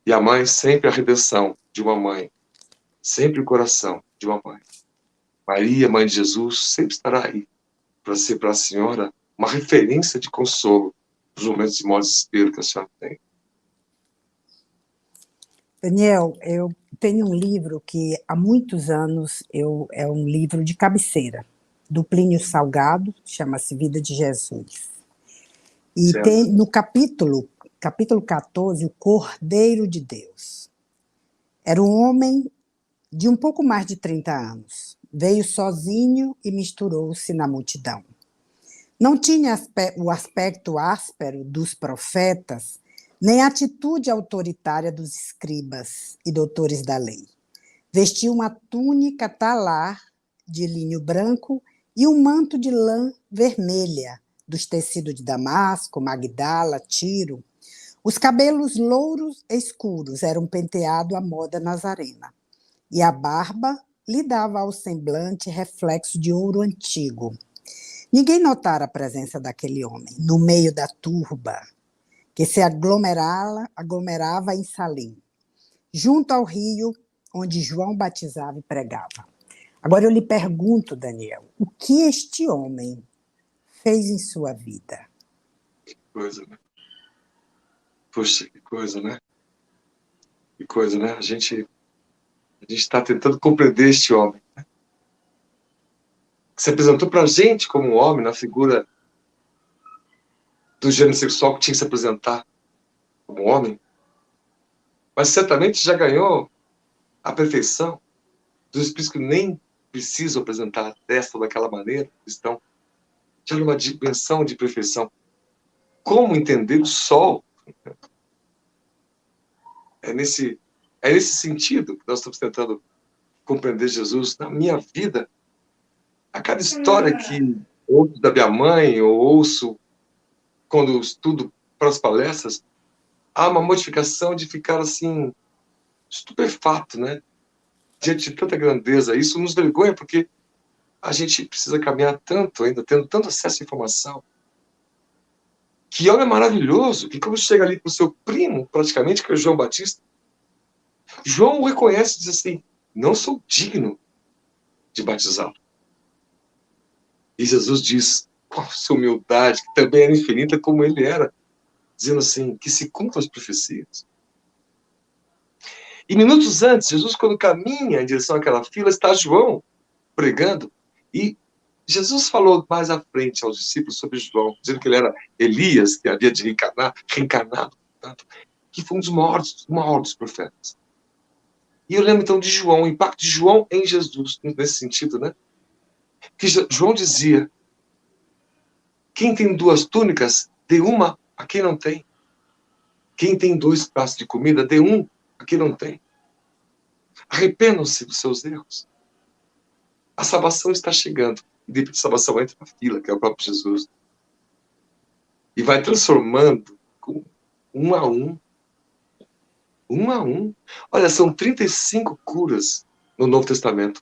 E a mãe, sempre a redenção de uma mãe, sempre o coração de uma mãe. Maria, mãe de Jesus, sempre estará aí para ser para a senhora uma referência de consolo nos momentos de maior desespero que a senhora tem. Daniel, eu tenho um livro que há muitos anos é um livro de cabeceira, do Plínio Salgado, chama-se Vida de Jesus. E Certo. tem no capítulo 14, o Cordeiro de Deus. Era um homem de um pouco mais de 30 anos. Veio sozinho e misturou-se na multidão. Não tinha o aspecto áspero dos profetas, nem a atitude autoritária dos escribas e doutores da lei. Vestia uma túnica talar de linho branco e um manto de lã vermelha, dos tecidos de Damasco, Magdala, Tiro. Os cabelos louros escuros eram penteados à moda nazarena, e a barba lhe dava ao semblante reflexo de ouro antigo. Ninguém notara a presença daquele homem no meio da turba que se aglomerava em Salim, junto ao rio onde João batizava e pregava. Agora eu lhe pergunto, Daniel, o que este homem fez em sua vida? Que coisa, né? Puxa, que coisa, né? Que coisa, né? A gente está tentando compreender este homem, né? Que se apresentou para a gente como um homem na figura do gênero sexual que tinha que se apresentar como homem, mas certamente já ganhou a perfeição dos espíritos que nem precisam apresentar a testa daquela maneira, estão já numa dimensão de perfeição. Como entender o sol? É nesse sentido que nós estamos tentando compreender Jesus na minha vida. A cada história que ouço da minha mãe, ou ouço quando estudo para as palestras, há uma modificação de ficar assim, estupefato, né? Diante de tanta grandeza. Isso nos vergonha, porque a gente precisa caminhar tanto ainda, tendo tanto acesso à informação. Que homem maravilhoso, que quando chega ali para o seu primo, praticamente, que é o João Batista, João o reconhece e diz assim, não sou digno de batizá-lo. E Jesus diz, com a sua humildade, que também era infinita como ele era, dizendo assim, que se cumpram as profecias. E minutos antes, Jesus, quando caminha em direção àquela fila, está João pregando, e Jesus falou mais à frente aos discípulos sobre João, dizendo que ele era Elias, que havia de reencarnado, portanto, que foi um dos maiores dos profetas. E eu lembro então de João, o impacto de João em Jesus, nesse sentido, né? Que João dizia, quem tem 2 túnicas, dê uma a quem não tem. Quem tem 2 pratos de comida, dê um a quem não tem. Arrependam-se dos seus erros. A salvação está chegando. E depois de salvação entra na fila, que é o próprio Jesus. e vai transformando um a um. Olha, são 35 curas no Novo Testamento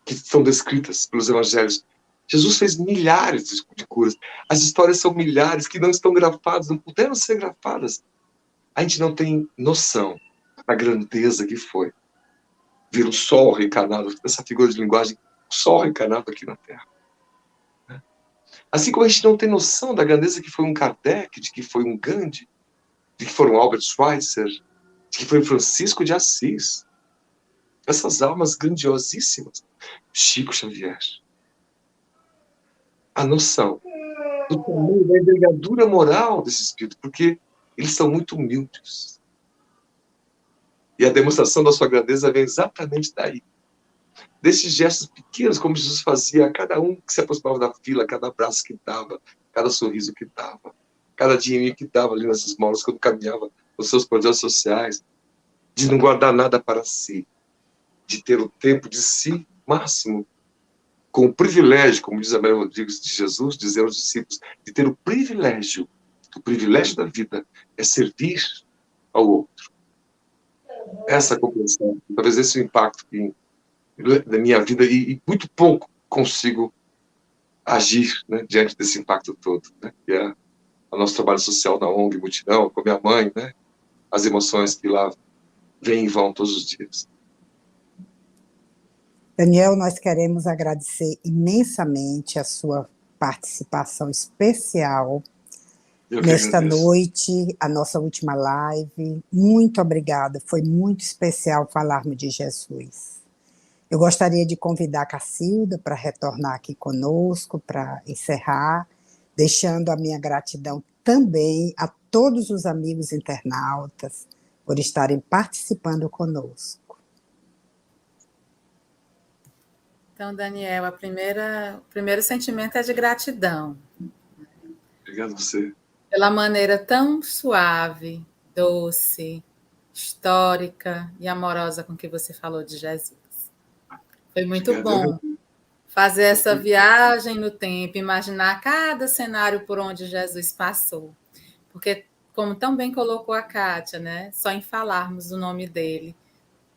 que são descritas pelos evangelhos. Jesus fez milhares de curas. As histórias são milhares que não estão grafadas, não puderam ser grafadas. A gente não tem noção da grandeza que foi ver o sol reencarnado, essa figura de linguagem, o sol reencarnado aqui na Terra. Assim como a gente não tem noção da grandeza que foi um Kardec, de que foi um Gandhi, de que foi um Albert Schweitzer, de que foi um Francisco de Assis. Essas almas grandiosíssimas. Chico Xavier. A noção do tamanho da envergadura moral desse espírito, porque eles são muito humildes. E a demonstração da sua grandeza vem exatamente daí. Desses gestos pequenos, como Jesus fazia a cada um que se aproximava da fila, cada abraço que dava, cada sorriso que dava, cada dinheirinho que dava ali nas esmolas, quando caminhava nos seus projetos sociais, de não guardar nada para si, de ter o tempo de si máximo, com o privilégio, como diz a Maria Rodrigues de Jesus, dizer aos discípulos, de ter o privilégio da vida é servir ao outro. Essa compreensão, talvez esse é o impacto da minha vida, e muito pouco consigo agir, né, diante desse impacto todo, né, que é o nosso trabalho social na ONG Multidão, com a minha mãe, né, as emoções que lá vêm e vão todos os dias. Daniel, nós queremos agradecer imensamente a sua participação especial nesta noite, a nossa última live. Muito obrigada, foi muito especial falarmos de Jesus. Eu gostaria de convidar a Cacilda para retornar aqui conosco, para encerrar, deixando a minha gratidão também a todos os amigos internautas por estarem participando conosco. Então, Daniel, o primeiro sentimento é de gratidão. Obrigado a você. Pela maneira tão suave, doce, histórica e amorosa com que você falou de Jesus. Foi muito bom fazer essa viagem no tempo, imaginar cada cenário por onde Jesus passou. Porque, como tão bem colocou a Kátia, né? Só em falarmos o nome dele,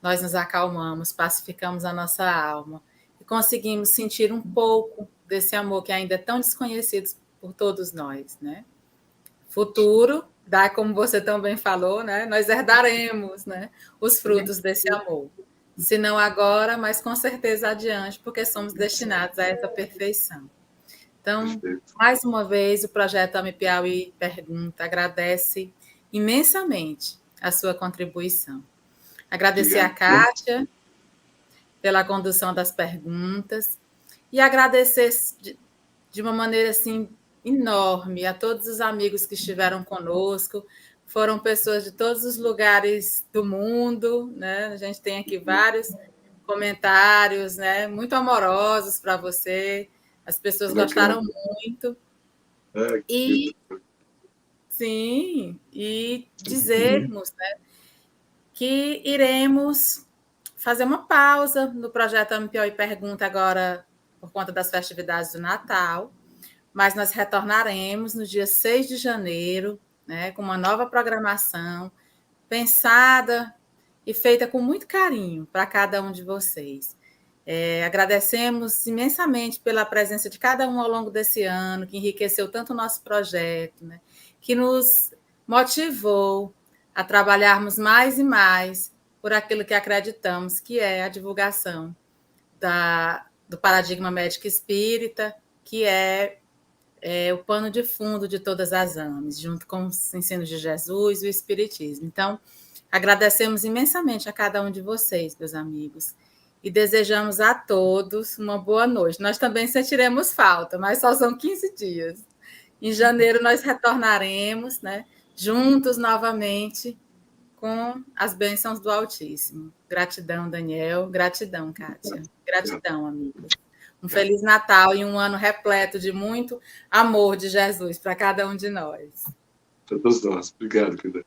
nós nos acalmamos, pacificamos a nossa alma e conseguimos sentir um pouco desse amor que ainda é tão desconhecido por todos nós, né? Futuro, como você também falou, né? Nós herdaremos, né, os frutos desse amor. Se não agora, mas com certeza adiante, porque somos destinados a essa perfeição. Então, mais uma vez, o projeto AME Piauí Pergunta agradece imensamente a sua contribuição. Agradecer a Kátia pela condução das perguntas e agradecer de uma maneira assim enorme a todos os amigos que estiveram conosco. Foram pessoas de todos os lugares do mundo, né? A gente tem aqui vários comentários, né, muito amorosos para você. As pessoas gostaram muito. E sim, e dizermos, né, que iremos fazer uma pausa no projeto AME Piauí Pergunta agora por conta das festividades do Natal, mas nós retornaremos no dia 6 de janeiro, né, com uma nova programação pensada e feita com muito carinho para cada um de vocês. Agradecemos imensamente pela presença de cada um ao longo desse ano, que enriqueceu tanto o nosso projeto, né, que nos motivou a trabalharmos mais e mais por aquilo que acreditamos que é a divulgação do paradigma médico espírita, que é o pano de fundo de todas as AMEs, junto com os ensinos de Jesus e o Espiritismo. Então, agradecemos imensamente a cada um de vocês, meus amigos, e desejamos a todos uma boa noite. Nós também sentiremos falta, mas só são 15 dias. Em janeiro nós retornaremos, né, juntos novamente com as bênçãos do Altíssimo. Gratidão, Daniel. Gratidão, Kátia. Gratidão, amigos. Um Feliz Natal e um ano repleto de muito amor de Jesus para cada um de nós. Para todos nós. Obrigado, querida.